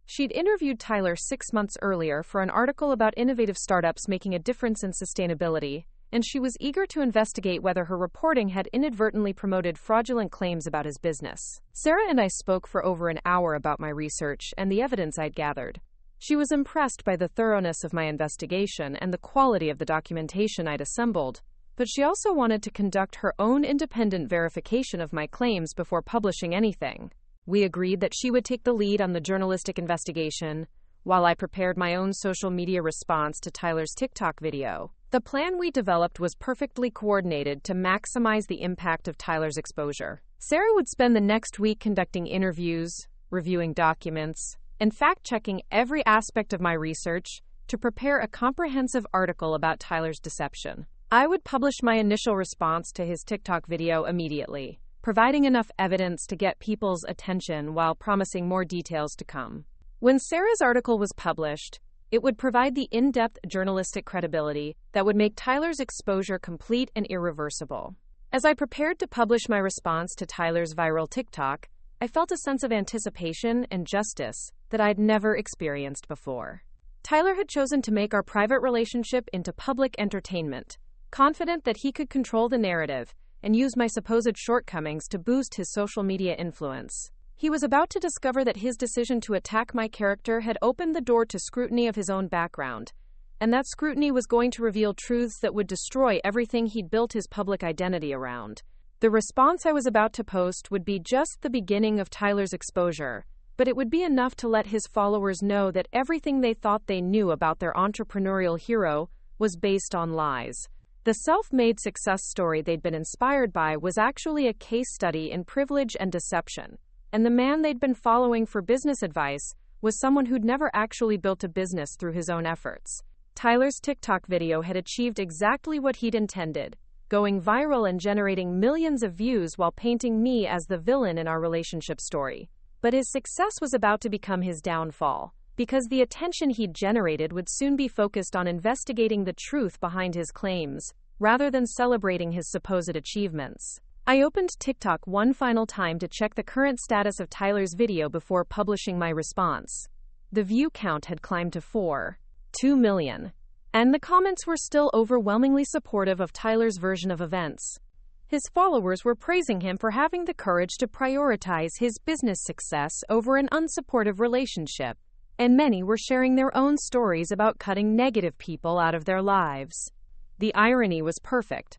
She'd interviewed Tyler 6 months earlier for an article about innovative startups making a difference in sustainability, and she was eager to investigate whether her reporting had inadvertently promoted fraudulent claims about his business. Sarah and I spoke for over an hour about my research and the evidence I'd gathered. She was impressed by the thoroughness of my investigation and the quality of the documentation I'd assembled, but she also wanted to conduct her own independent verification of my claims before publishing anything. We agreed that she would take the lead on the journalistic investigation, while I prepared my own social media response to Tyler's TikTok video. The plan we developed was perfectly coordinated to maximize the impact of Tyler's exposure. Sarah would spend the next week conducting interviews, reviewing documents, and fact-checking every aspect of my research to prepare a comprehensive article about Tyler's deception. I would publish my initial response to his TikTok video immediately, providing enough evidence to get people's attention while promising more details to come. When Sarah's article was published, it would provide the in-depth journalistic credibility that would make Tyler's exposure complete and irreversible. As I prepared to publish my response to Tyler's viral TikTok, I felt a sense of anticipation and justice that I'd never experienced before. Tyler had chosen to make our private relationship into public entertainment, confident that he could control the narrative and use my supposed shortcomings to boost his social media influence. He was about to discover that his decision to attack my character had opened the door to scrutiny of his own background, and that scrutiny was going to reveal truths that would destroy everything he'd built his public identity around. The response I was about to post would be just the beginning of Tyler's exposure, but it would be enough to let his followers know that everything they thought they knew about their entrepreneurial hero was based on lies. The self-made success story they'd been inspired by was actually a case study in privilege and deception. And the man they'd been following for business advice was someone who'd never actually built a business through his own efforts. Tyler's TikTok video had achieved exactly what he'd intended, going viral and generating millions of views while painting me as the villain in our relationship story. But his success was about to become his downfall, because the attention he'd generated would soon be focused on investigating the truth behind his claims, rather than celebrating his supposed achievements. I opened TikTok one final time to check the current status of Tyler's video before publishing my response. The view count had climbed to 4.2 million, and the comments were still overwhelmingly supportive of Tyler's version of events. His followers were praising him for having the courage to prioritize his business success over an unsupportive relationship, and many were sharing their own stories about cutting negative people out of their lives. The irony was perfect.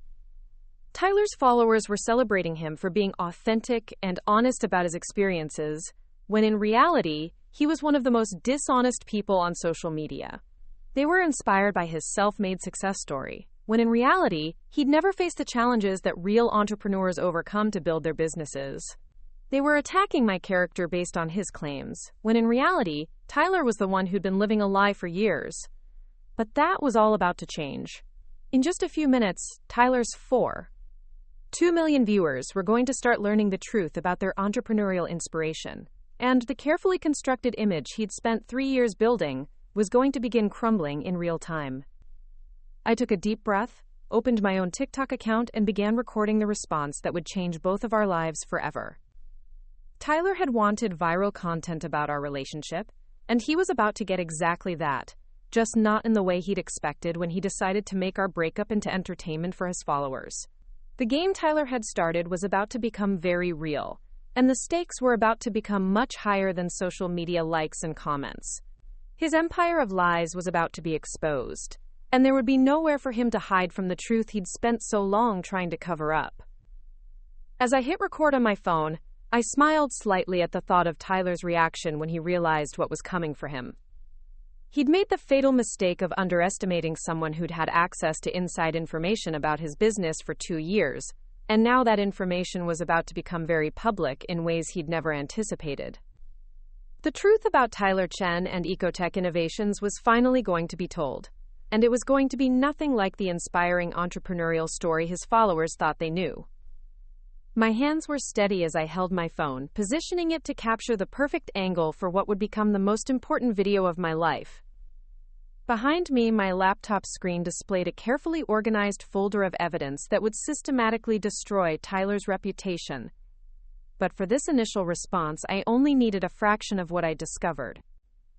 Tyler's followers were celebrating him for being authentic and honest about his experiences, when in reality, he was one of the most dishonest people on social media. They were inspired by his self-made success story, when in reality, he'd never faced the challenges that real entrepreneurs overcome to build their businesses. They were attacking my character based on his claims, when in reality, Tyler was the one who'd been living a lie for years. But that was all about to change. In just a few minutes, Tyler's 4.2 million viewers were going to start learning the truth about their entrepreneurial inspiration, and the carefully constructed image he'd spent 3 years building was going to begin crumbling in real time. I took a deep breath, opened my own TikTok account, and began recording the response that would change both of our lives forever. Tyler had wanted viral content about our relationship, and he was about to get exactly that, just not in the way he'd expected when he decided to make our breakup into entertainment for his followers. The game Tyler had started was about to become very real, and the stakes were about to become much higher than social media likes and comments. His empire of lies was about to be exposed, and there would be nowhere for him to hide from the truth he'd spent so long trying to cover up. As I hit record on my phone, I smiled slightly at the thought of Tyler's reaction when he realized what was coming for him. He'd made the fatal mistake of underestimating someone who'd had access to inside information about his business for 2 years, and now that information was about to become very public in ways he'd never anticipated. The truth about Tyler Chen and EcoTech Innovations was finally going to be told, and it was going to be nothing like the inspiring entrepreneurial story his followers thought they knew. My hands were steady as I held my phone, positioning it to capture the perfect angle for what would become the most important video of my life. Behind me, my laptop screen displayed a carefully organized folder of evidence that would systematically destroy Tyler's reputation. But for this initial response, I only needed a fraction of what I discovered.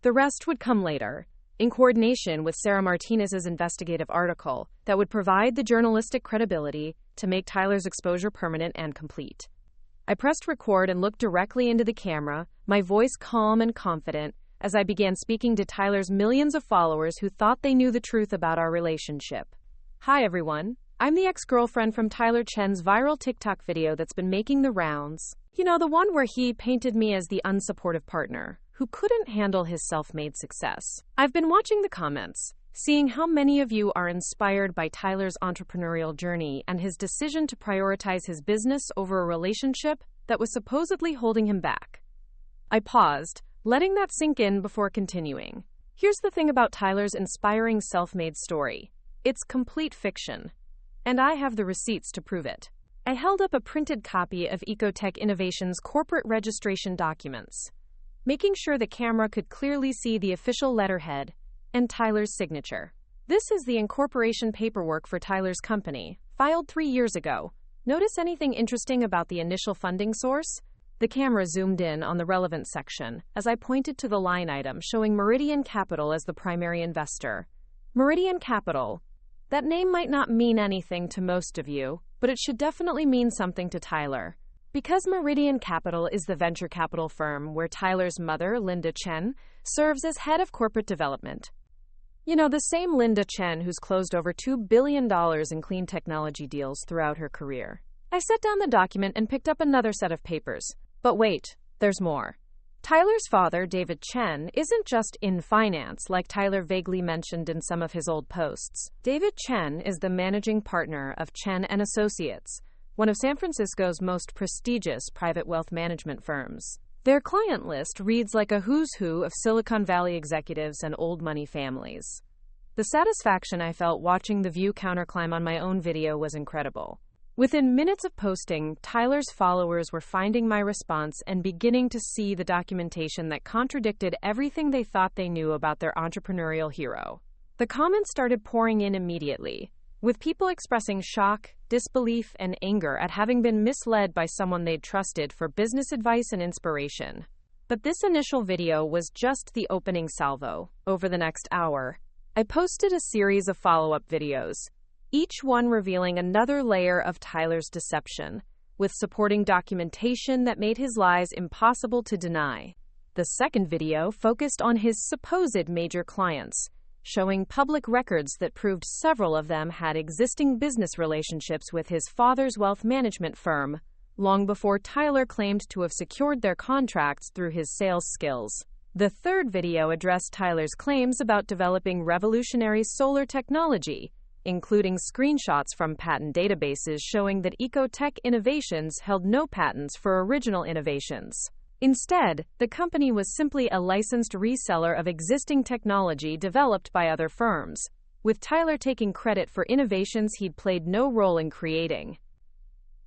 The rest would come later, in coordination with Sarah Martinez's investigative article that would provide the journalistic credibility to make Tyler's exposure permanent and complete. I pressed record and looked directly into the camera, my voice calm and confident, as I began speaking to Tyler's millions of followers who thought they knew the truth about our relationship. Hi everyone, I'm the ex-girlfriend from Tyler Chen's viral TikTok video that's been making the rounds. You know, the one where he painted me as the unsupportive partner who couldn't handle his self-made success. I've been watching the comments, seeing how many of you are inspired by Tyler's entrepreneurial journey and his decision to prioritize his business over a relationship that was supposedly holding him back. I paused, letting that sink in before continuing. Here's the thing about Tyler's inspiring self-made story. It's complete fiction, and I have the receipts to prove it. I held up a printed copy of EcoTech Innovations' corporate registration documents, making sure the camera could clearly see the official letterhead and Tyler's signature. This is the incorporation paperwork for Tyler's company, filed 3 years ago. Notice anything interesting about the initial funding source? The camera zoomed in on the relevant section as I pointed to the line item showing Meridian Capital as the primary investor. Meridian Capital. That name might not mean anything to most of you, but it should definitely mean something to Tyler. Because Meridian Capital is the venture capital firm where Tyler's mother, Linda Chen, serves as head of corporate development. You know, the same Linda Chen who's closed over $2 billion in clean technology deals throughout her career. I set down the document and picked up another set of papers. But wait, there's more. Tyler's father, David Chen, isn't just in finance like Tyler vaguely mentioned in some of his old posts. David Chen is the managing partner of Chen & Associates, one of San Francisco's most prestigious private wealth management firms. Their client list reads like a who's who of Silicon Valley executives and old money families. The satisfaction I felt watching the view counterclimb on my own video was incredible. Within minutes of posting, Tyler's followers were finding my response and beginning to see the documentation that contradicted everything they thought they knew about their entrepreneurial hero. The comments started pouring in immediately, with people expressing shock, disbelief, and anger at having been misled by someone they'd trusted for business advice and inspiration. But this initial video was just the opening salvo. Over the next hour, I posted a series of follow-up videos, each one revealing another layer of Tyler's deception, with supporting documentation that made his lies impossible to deny. The second video focused on his supposed major clients, showing public records that proved several of them had existing business relationships with his father's wealth management firm, long before Tyler claimed to have secured their contracts through his sales skills. The third video addressed Tyler's claims about developing revolutionary solar technology, including screenshots from patent databases showing that EcoTech Innovations held no patents for original innovations. Instead, the company was simply a licensed reseller of existing technology developed by other firms, with Tyler taking credit for innovations he'd played no role in creating.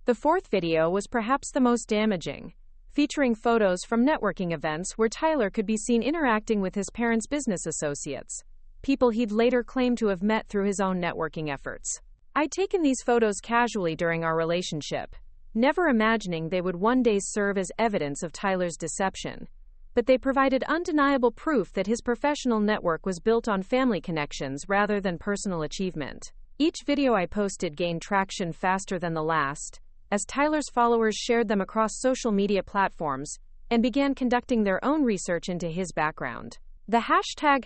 The fourth video was perhaps the most damaging, featuring photos from networking events where Tyler could be seen interacting with his parents' business associates, people he'd later claimed to have met through his own networking efforts. I'd taken these photos casually during our relationship, never imagining they would one day serve as evidence of Tyler's deception. But they provided undeniable proof that his professional network was built on family connections rather than personal achievement. Each video I posted gained traction faster than the last, as Tyler's followers shared them across social media platforms and began conducting their own research into his background. The hashtag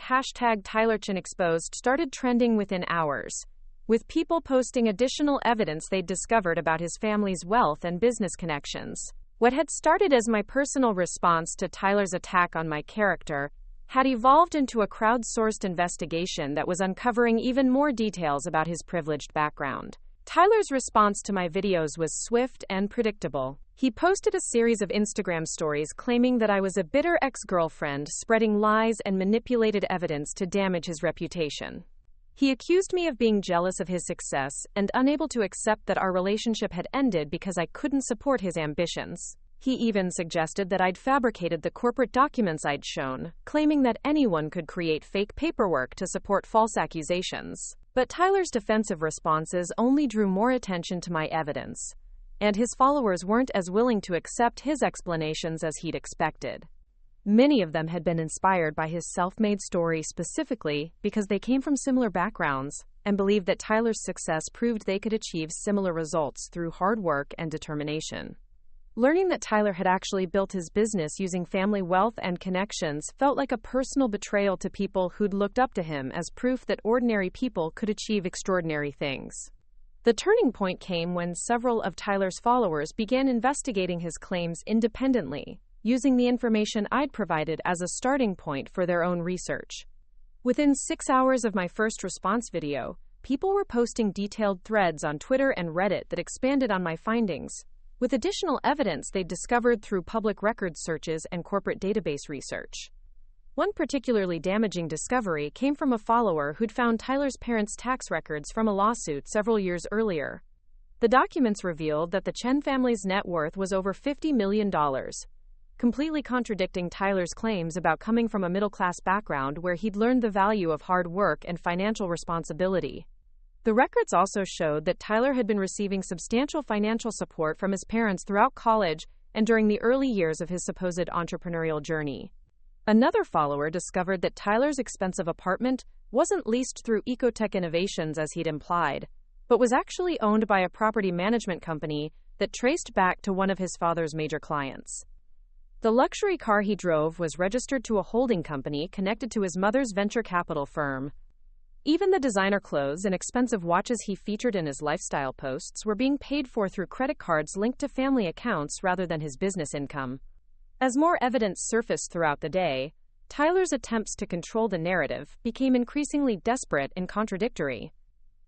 #TylerChenExposed started trending within hours, with people posting additional evidence they'd discovered about his family's wealth and business connections. What had started as my personal response to Tyler's attack on my character had evolved into a crowdsourced investigation that was uncovering even more details about his privileged background. Tyler's response to my videos was swift and predictable. He posted a series of Instagram stories claiming that I was a bitter ex-girlfriend spreading lies and manipulated evidence to damage his reputation. He accused me of being jealous of his success and unable to accept that our relationship had ended because I couldn't support his ambitions. He even suggested that I'd fabricated the corporate documents I'd shown, claiming that anyone could create fake paperwork to support false accusations. But Tyler's defensive responses only drew more attention to my evidence, and his followers weren't as willing to accept his explanations as he'd expected. Many of them had been inspired by his self-made story specifically because they came from similar backgrounds and believed that Tyler's success proved they could achieve similar results through hard work and determination. Learning that Tyler had actually built his business using family wealth and connections felt like a personal betrayal to people who'd looked up to him as proof that ordinary people could achieve extraordinary things. The turning point came when several of Tyler's followers began investigating his claims independently, using the information I'd provided as a starting point for their own research. Within 6 hours of my first response video, people were posting detailed threads on Twitter and Reddit that expanded on my findings, with additional evidence they'd discovered through public records searches and corporate database research. One particularly damaging discovery came from a follower who'd found Tyler's parents' tax records from a lawsuit several years earlier. The documents revealed that the Chen family's net worth was over $50 million, completely contradicting Tyler's claims about coming from a middle-class background where he'd learned the value of hard work and financial responsibility. The records also showed that Tyler had been receiving substantial financial support from his parents throughout college and during the early years of his supposed entrepreneurial journey. Another follower discovered that Tyler's expensive apartment wasn't leased through EcoTech Innovations as he'd implied, but was actually owned by a property management company that traced back to one of his father's major clients. The luxury car he drove was registered to a holding company connected to his mother's venture capital firm. Even the designer clothes and expensive watches he featured in his lifestyle posts were being paid for through credit cards linked to family accounts rather than his business income. As more evidence surfaced throughout the day, Tyler's attempts to control the narrative became increasingly desperate and contradictory.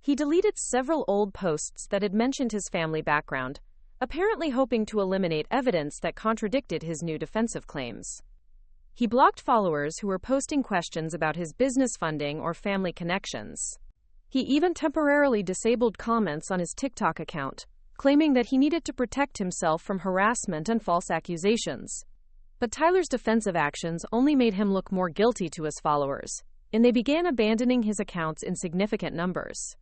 He deleted several old posts that had mentioned his family background, apparently hoping to eliminate evidence that contradicted his new defensive claims. He blocked followers who were posting questions about his business funding or family connections. He even temporarily disabled comments on his TikTok account, claiming that he needed to protect himself from harassment and false accusations. But Tyler's defensive actions only made him look more guilty to his followers, and they began abandoning his accounts in significant numbers.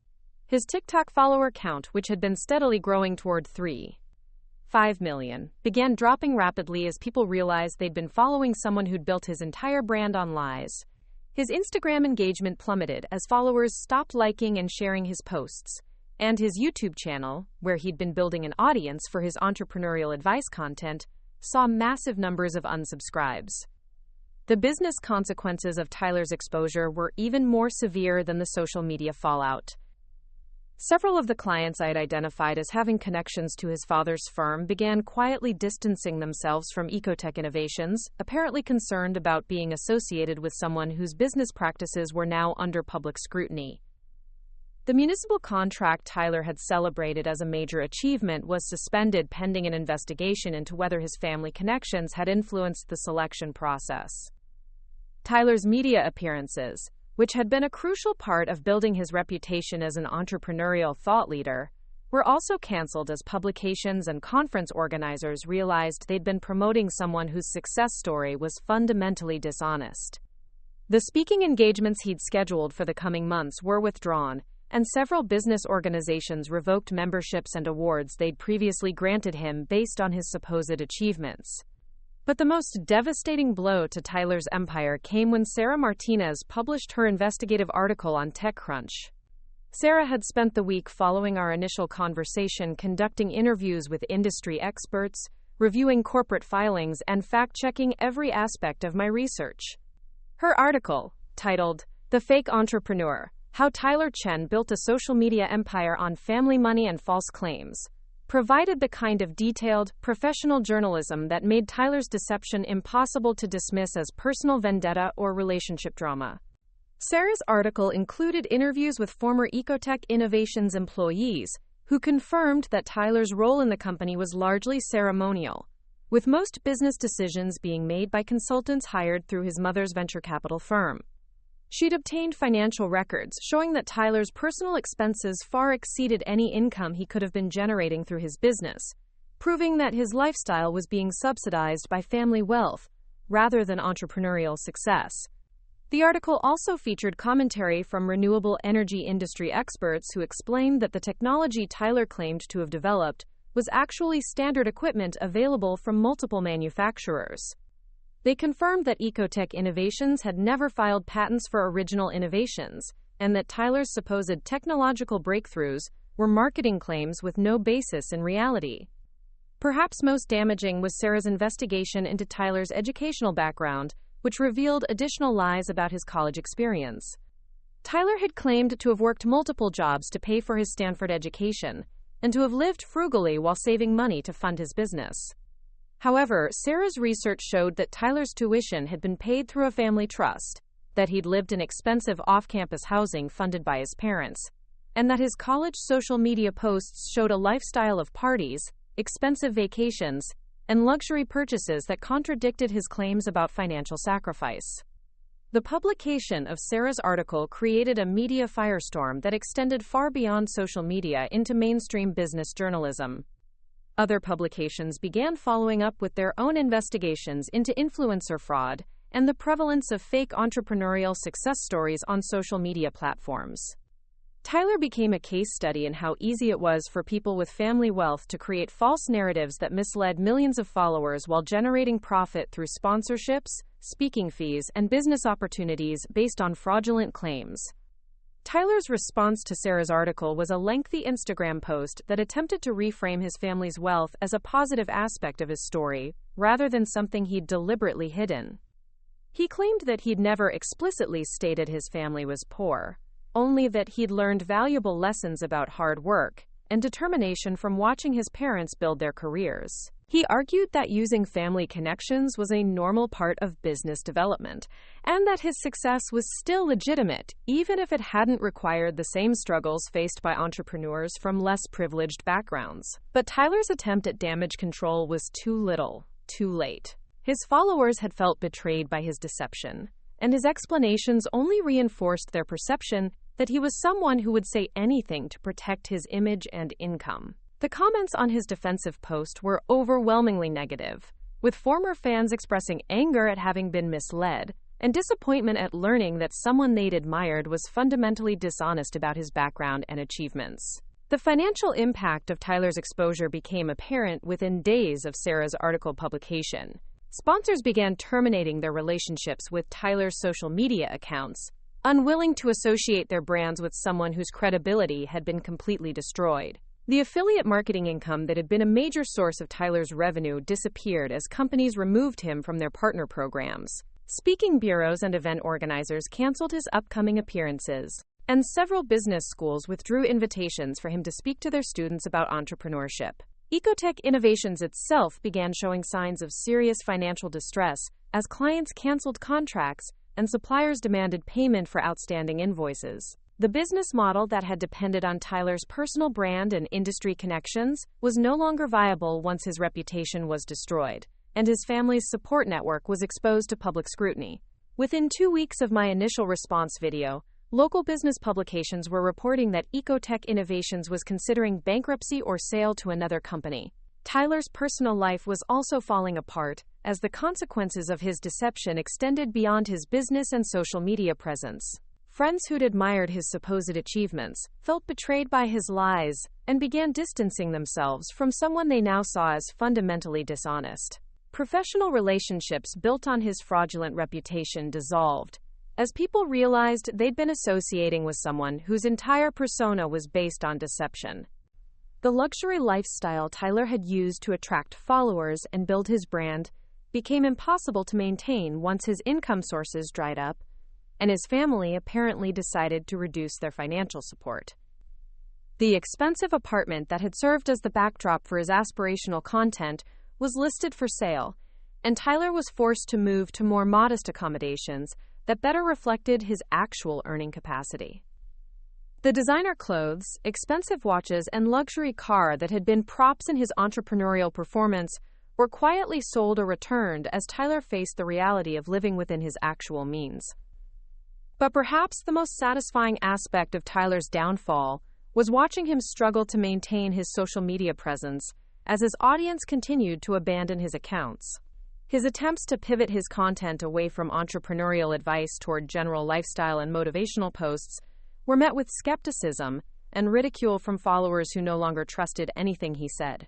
His TikTok follower count, which had been steadily growing toward 3.5 million, began dropping rapidly as people realized they'd been following someone who'd built his entire brand on lies. His Instagram engagement plummeted as followers stopped liking and sharing his posts, and his YouTube channel, where he'd been building an audience for his entrepreneurial advice content, saw massive numbers of unsubscribes. The business consequences of Tyler's exposure were even more severe than the social media fallout. Several of the clients I had identified as having connections to his father's firm began quietly distancing themselves from EcoTech Innovations, apparently concerned about being associated with someone whose business practices were now under public scrutiny. The municipal contract Tyler had celebrated as a major achievement was suspended pending an investigation into whether his family connections had influenced the selection process. Tyler's media appearances, which had been a crucial part of building his reputation as an entrepreneurial thought leader, were also canceled as publications and conference organizers realized they'd been promoting someone whose success story was fundamentally dishonest. The speaking engagements he'd scheduled for the coming months were withdrawn, and several business organizations revoked memberships and awards they'd previously granted him based on his supposed achievements. But the most devastating blow to Tyler's empire came when Sarah Martinez published her investigative article on TechCrunch. Sarah had spent the week following our initial conversation conducting interviews with industry experts, reviewing corporate filings, and fact-checking every aspect of my research. Her article, titled "The Fake Entrepreneur: How Tyler Chen Built a Social Media Empire on Family Money and False Claims," provided the kind of detailed, professional journalism that made Tyler's deception impossible to dismiss as personal vendetta or relationship drama. Sarah's article included interviews with former EcoTech Innovations employees, who confirmed that Tyler's role in the company was largely ceremonial, with most business decisions being made by consultants hired through his mother's venture capital firm. She'd obtained financial records showing that Tyler's personal expenses far exceeded any income he could have been generating through his business, proving that his lifestyle was being subsidized by family wealth rather than entrepreneurial success. The article also featured commentary from renewable energy industry experts who explained that the technology Tyler claimed to have developed was actually standard equipment available from multiple manufacturers. They confirmed that EcoTech Innovations had never filed patents for original innovations, and that Tyler's supposed technological breakthroughs were marketing claims with no basis in reality. Perhaps most damaging was Sarah's investigation into Tyler's educational background, which revealed additional lies about his college experience. Tyler had claimed to have worked multiple jobs to pay for his Stanford education, and to have lived frugally while saving money to fund his business. However, Sarah's research showed that Tyler's tuition had been paid through a family trust, that he'd lived in expensive off-campus housing funded by his parents, and that his college social media posts showed a lifestyle of parties, expensive vacations, and luxury purchases that contradicted his claims about financial sacrifice. The publication of Sarah's article created a media firestorm that extended far beyond social media into mainstream business journalism. Other publications began following up with their own investigations into influencer fraud and the prevalence of fake entrepreneurial success stories on social media platforms. Tyler became a case study in how easy it was for people with family wealth to create false narratives that misled millions of followers while generating profit through sponsorships, speaking fees, and business opportunities based on fraudulent claims. Tyler's response to Sarah's article was a lengthy Instagram post that attempted to reframe his family's wealth as a positive aspect of his story, rather than something he'd deliberately hidden. He claimed that he'd never explicitly stated his family was poor, only that he'd learned valuable lessons about hard work and determination from watching his parents build their careers. He argued that using family connections was a normal part of business development, and that his success was still legitimate, even if it hadn't required the same struggles faced by entrepreneurs from less privileged backgrounds. But Tyler's attempt at damage control was too little, too late. His followers had felt betrayed by his deception, and his explanations only reinforced their perception that he was someone who would say anything to protect his image and income. The comments on his defensive post were overwhelmingly negative, with former fans expressing anger at having been misled and disappointment at learning that someone they'd admired was fundamentally dishonest about his background and achievements. The financial impact of Tyler's exposure became apparent within days of Sarah's article publication. Sponsors began terminating their relationships with Tyler's social media accounts, unwilling to associate their brands with someone whose credibility had been completely destroyed. The affiliate marketing income that had been a major source of Tyler's revenue disappeared as companies removed him from their partner programs. Speaking bureaus and event organizers canceled his upcoming appearances, and several business schools withdrew invitations for him to speak to their students about entrepreneurship. EcoTech Innovations itself began showing signs of serious financial distress as clients canceled contracts and suppliers demanded payment for outstanding invoices. The business model that had depended on Tyler's personal brand and industry connections was no longer viable once his reputation was destroyed, and his family's support network was exposed to public scrutiny. Within 2 weeks of my initial response video, local business publications were reporting that EcoTech Innovations was considering bankruptcy or sale to another company. Tyler's personal life was also falling apart, as the consequences of his deception extended beyond his business and social media presence. Friends who'd admired his supposed achievements felt betrayed by his lies and began distancing themselves from someone they now saw as fundamentally dishonest. Professional relationships built on his fraudulent reputation dissolved, as people realized they'd been associating with someone whose entire persona was based on deception. The luxury lifestyle Tyler had used to attract followers and build his brand became impossible to maintain once his income sources dried up, and his family apparently decided to reduce their financial support. The expensive apartment that had served as the backdrop for his aspirational content was listed for sale, and Tyler was forced to move to more modest accommodations that better reflected his actual earning capacity. The designer clothes, expensive watches, and luxury car that had been props in his entrepreneurial performance were quietly sold or returned as Tyler faced the reality of living within his actual means. But perhaps the most satisfying aspect of Tyler's downfall was watching him struggle to maintain his social media presence as his audience continued to abandon his accounts. His attempts to pivot his content away from entrepreneurial advice toward general lifestyle and motivational posts were met with skepticism and ridicule from followers who no longer trusted anything he said.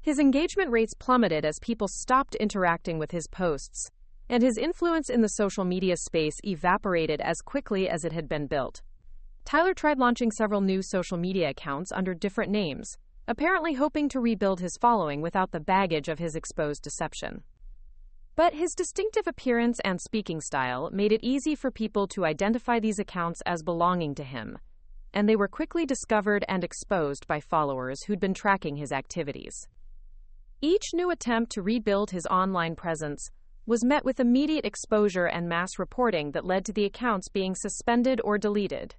His engagement rates plummeted as people stopped interacting with his posts, and his influence in the social media space evaporated as quickly as it had been built. Tyler tried launching several new social media accounts under different names, apparently hoping to rebuild his following without the baggage of his exposed deception. But his distinctive appearance and speaking style made it easy for people to identify these accounts as belonging to him, and they were quickly discovered and exposed by followers who'd been tracking his activities. Each new attempt to rebuild his online presence was met with immediate exposure and mass reporting that led to the accounts being suspended or deleted.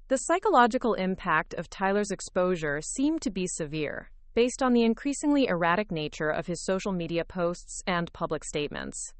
The psychological impact of Tyler's exposure seemed to be severe, based on the increasingly erratic nature of his social media posts and public statements.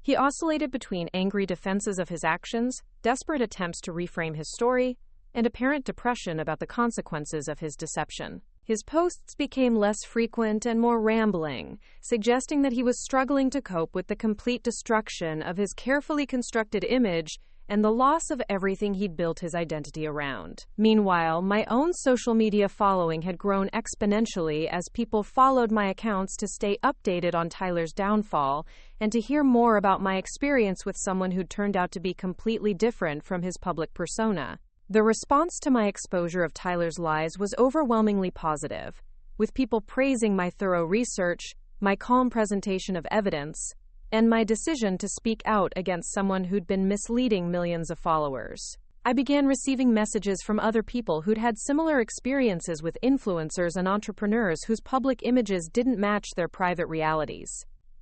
He oscillated between angry defenses of his actions, desperate attempts to reframe his story, and apparent depression about the consequences of his deception. His posts became less frequent and more rambling, suggesting that he was struggling to cope with the complete destruction of his carefully constructed image and the loss of everything he'd built his identity around. Meanwhile, my own social media following had grown exponentially as people followed my accounts to stay updated on Tyler's downfall and to hear more about my experience with someone who'd turned out to be completely different from his public persona. The response to my exposure of Tyler's lies was overwhelmingly positive, with people praising my thorough research, my calm presentation of evidence, and my decision to speak out against someone who'd been misleading millions of followers. I began receiving messages from other people who'd had similar experiences with influencers and entrepreneurs whose public images didn't match their private realities.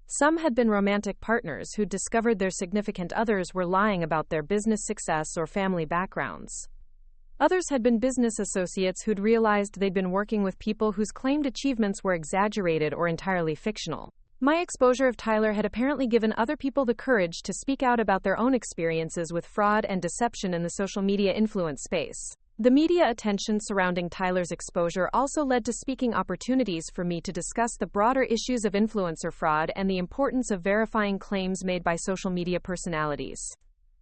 Some had been romantic partners who'd discovered their significant others were lying about their business success or family backgrounds. Others had been business associates who'd realized they'd been working with people whose claimed achievements were exaggerated or entirely fictional. My exposure of Tyler had apparently given other people the courage to speak out about their own experiences with fraud and deception in the social media influence space. The media attention surrounding Tyler's exposure also led to speaking opportunities for me to discuss the broader issues of influencer fraud and the importance of verifying claims made by social media personalities.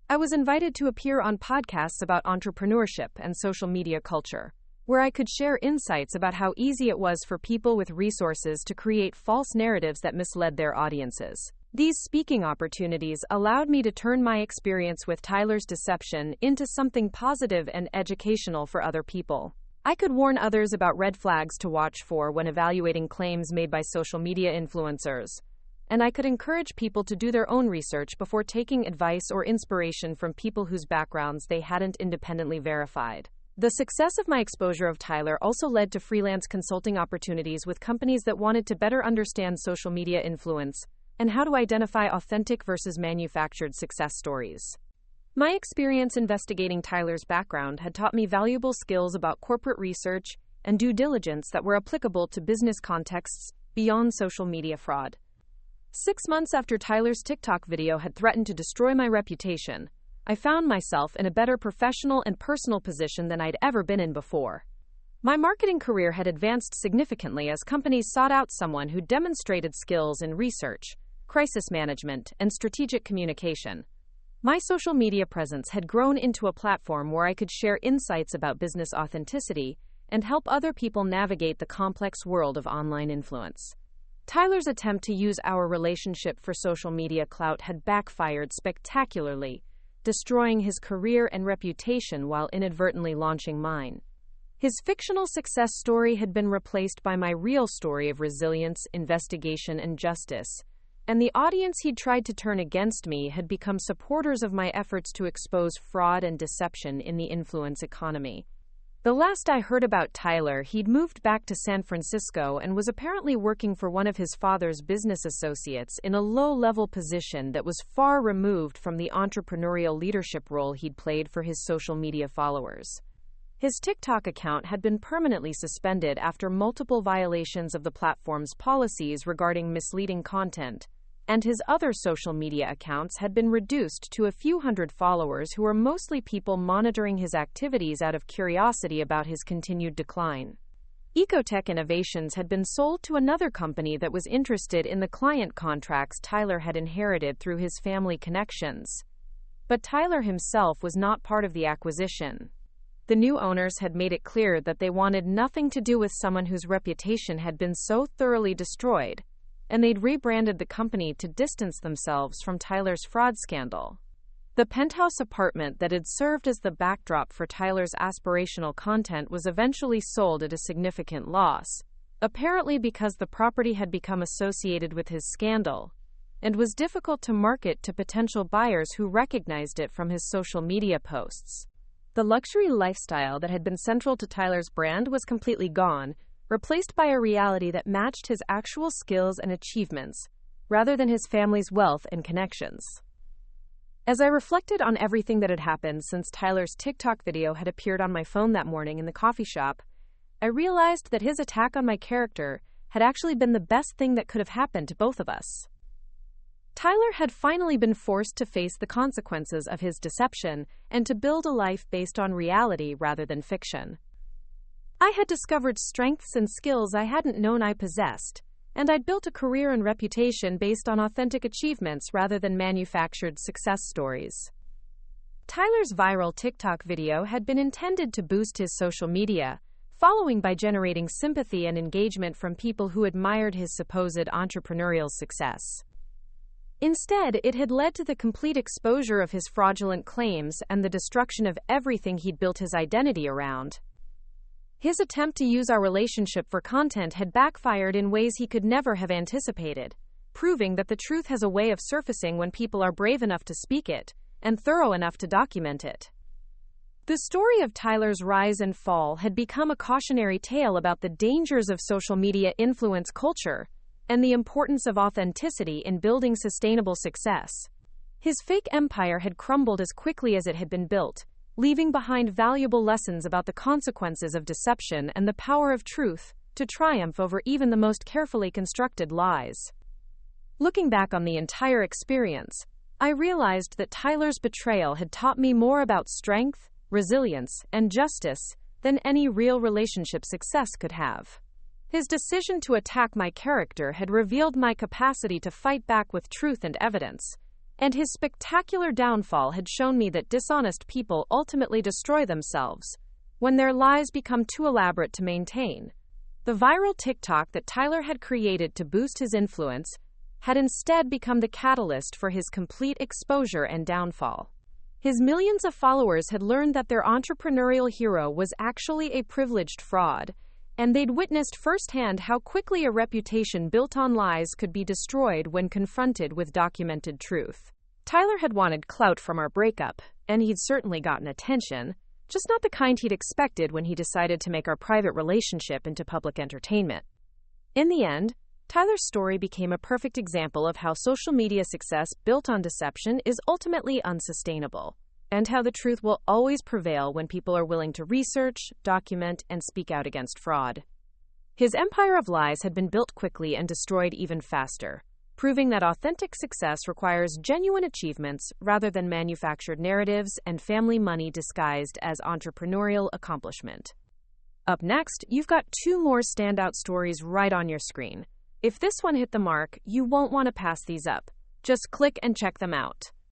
I was invited to appear on podcasts about entrepreneurship and social media culture, where I could share insights about how easy it was for people with resources to create false narratives that misled their audiences. These speaking opportunities allowed me to turn my experience with Tyler's deception into something positive and educational for other people. I could warn others about red flags to watch for when evaluating claims made by social media influencers, and I could encourage people to do their own research before taking advice or inspiration from people whose backgrounds they hadn't independently verified. The success of my exposure of Tyler also led to freelance consulting opportunities with companies that wanted to better understand social media influence and how to identify authentic versus manufactured success stories. My experience investigating Tyler's background had taught me valuable skills about corporate research and due diligence that were applicable to business contexts beyond social media fraud. 6 months after Tyler's TikTok video had threatened to destroy my reputation, I found myself in a better professional and personal position than I'd ever been in before. My marketing career had advanced significantly as companies sought out someone who demonstrated skills in research, crisis management, and strategic communication. My social media presence had grown into a platform where I could share insights about business authenticity and help other people navigate the complex world of online influence. Tyler's attempt to use our relationship for social media clout had backfired spectacularly, destroying his career and reputation while inadvertently launching mine. His fictional success story had been replaced by my real story of resilience, investigation, and justice, and the audience he'd tried to turn against me had become supporters of my efforts to expose fraud and deception in the influence economy. The last I heard about Tyler, he'd moved back to San Francisco and was apparently working for one of his father's business associates in a low-level position that was far removed from the entrepreneurial leadership role he'd played for his social media followers. His TikTok account had been permanently suspended after multiple violations of the platform's policies regarding misleading content, and his other social media accounts had been reduced to a few hundred followers who were mostly people monitoring his activities out of curiosity about his continued decline. EcoTech Innovations had been sold to another company that was interested in the client contracts Tyler had inherited through his family connections. But Tyler himself was not part of the acquisition. The new owners had made it clear that they wanted nothing to do with someone whose reputation had been so thoroughly destroyed, and they'd rebranded the company to distance themselves from Tyler's fraud scandal. The penthouse apartment that had served as the backdrop for Tyler's aspirational content was eventually sold at a significant loss, apparently because the property had become associated with his scandal, and was difficult to market to potential buyers who recognized it from his social media posts. The luxury lifestyle that had been central to Tyler's brand was completely gone, replaced by a reality that matched his actual skills and achievements, rather than his family's wealth and connections. As I reflected on everything that had happened since Tyler's TikTok video had appeared on my phone that morning in the coffee shop, I realized that his attack on my character had actually been the best thing that could have happened to both of us. Tyler had finally been forced to face the consequences of his deception and to build a life based on reality rather than fiction. I had discovered strengths and skills I hadn't known I possessed, and I'd built a career and reputation based on authentic achievements rather than manufactured success stories. Tyler's viral TikTok video had been intended to boost his social media following by generating sympathy and engagement from people who admired his supposed entrepreneurial success. Instead, it had led to the complete exposure of his fraudulent claims and the destruction of everything he'd built his identity around. His attempt to use our relationship for content had backfired in ways he could never have anticipated, proving that the truth has a way of surfacing when people are brave enough to speak it and thorough enough to document it. The story of Tyler's rise and fall had become a cautionary tale about the dangers of social media influence culture and the importance of authenticity in building sustainable success. His fake empire had crumbled as quickly as it had been built, leaving behind valuable lessons about the consequences of deception and the power of truth to triumph over even the most carefully constructed lies. Looking back on the entire experience, I realized that Tyler's betrayal had taught me more about strength, resilience, and justice than any real relationship success could have. His decision to attack my character had revealed my capacity to fight back with truth and evidence, and his spectacular downfall had shown me that dishonest people ultimately destroy themselves when their lies become too elaborate to maintain. The viral TikTok that Tyler had created to boost his influence had instead become the catalyst for his complete exposure and downfall. His millions of followers had learned that their entrepreneurial hero was actually a privileged fraud, and they'd witnessed firsthand how quickly a reputation built on lies could be destroyed when confronted with documented truth. Tyler had wanted clout from our breakup, and he'd certainly gotten attention, just not the kind he'd expected when he decided to make our private relationship into public entertainment. In the end, Tyler's story became a perfect example of how social media success built on deception is ultimately unsustainable, and how the truth will always prevail when people are willing to research, document, and speak out against fraud. His empire of lies had been built quickly and destroyed even faster, proving that authentic success requires genuine achievements rather than manufactured narratives and family money disguised as entrepreneurial accomplishment. Up next, you've got 2 more standout stories right on your screen. If this one hit the mark, you won't want to pass these up. Just click and check them out.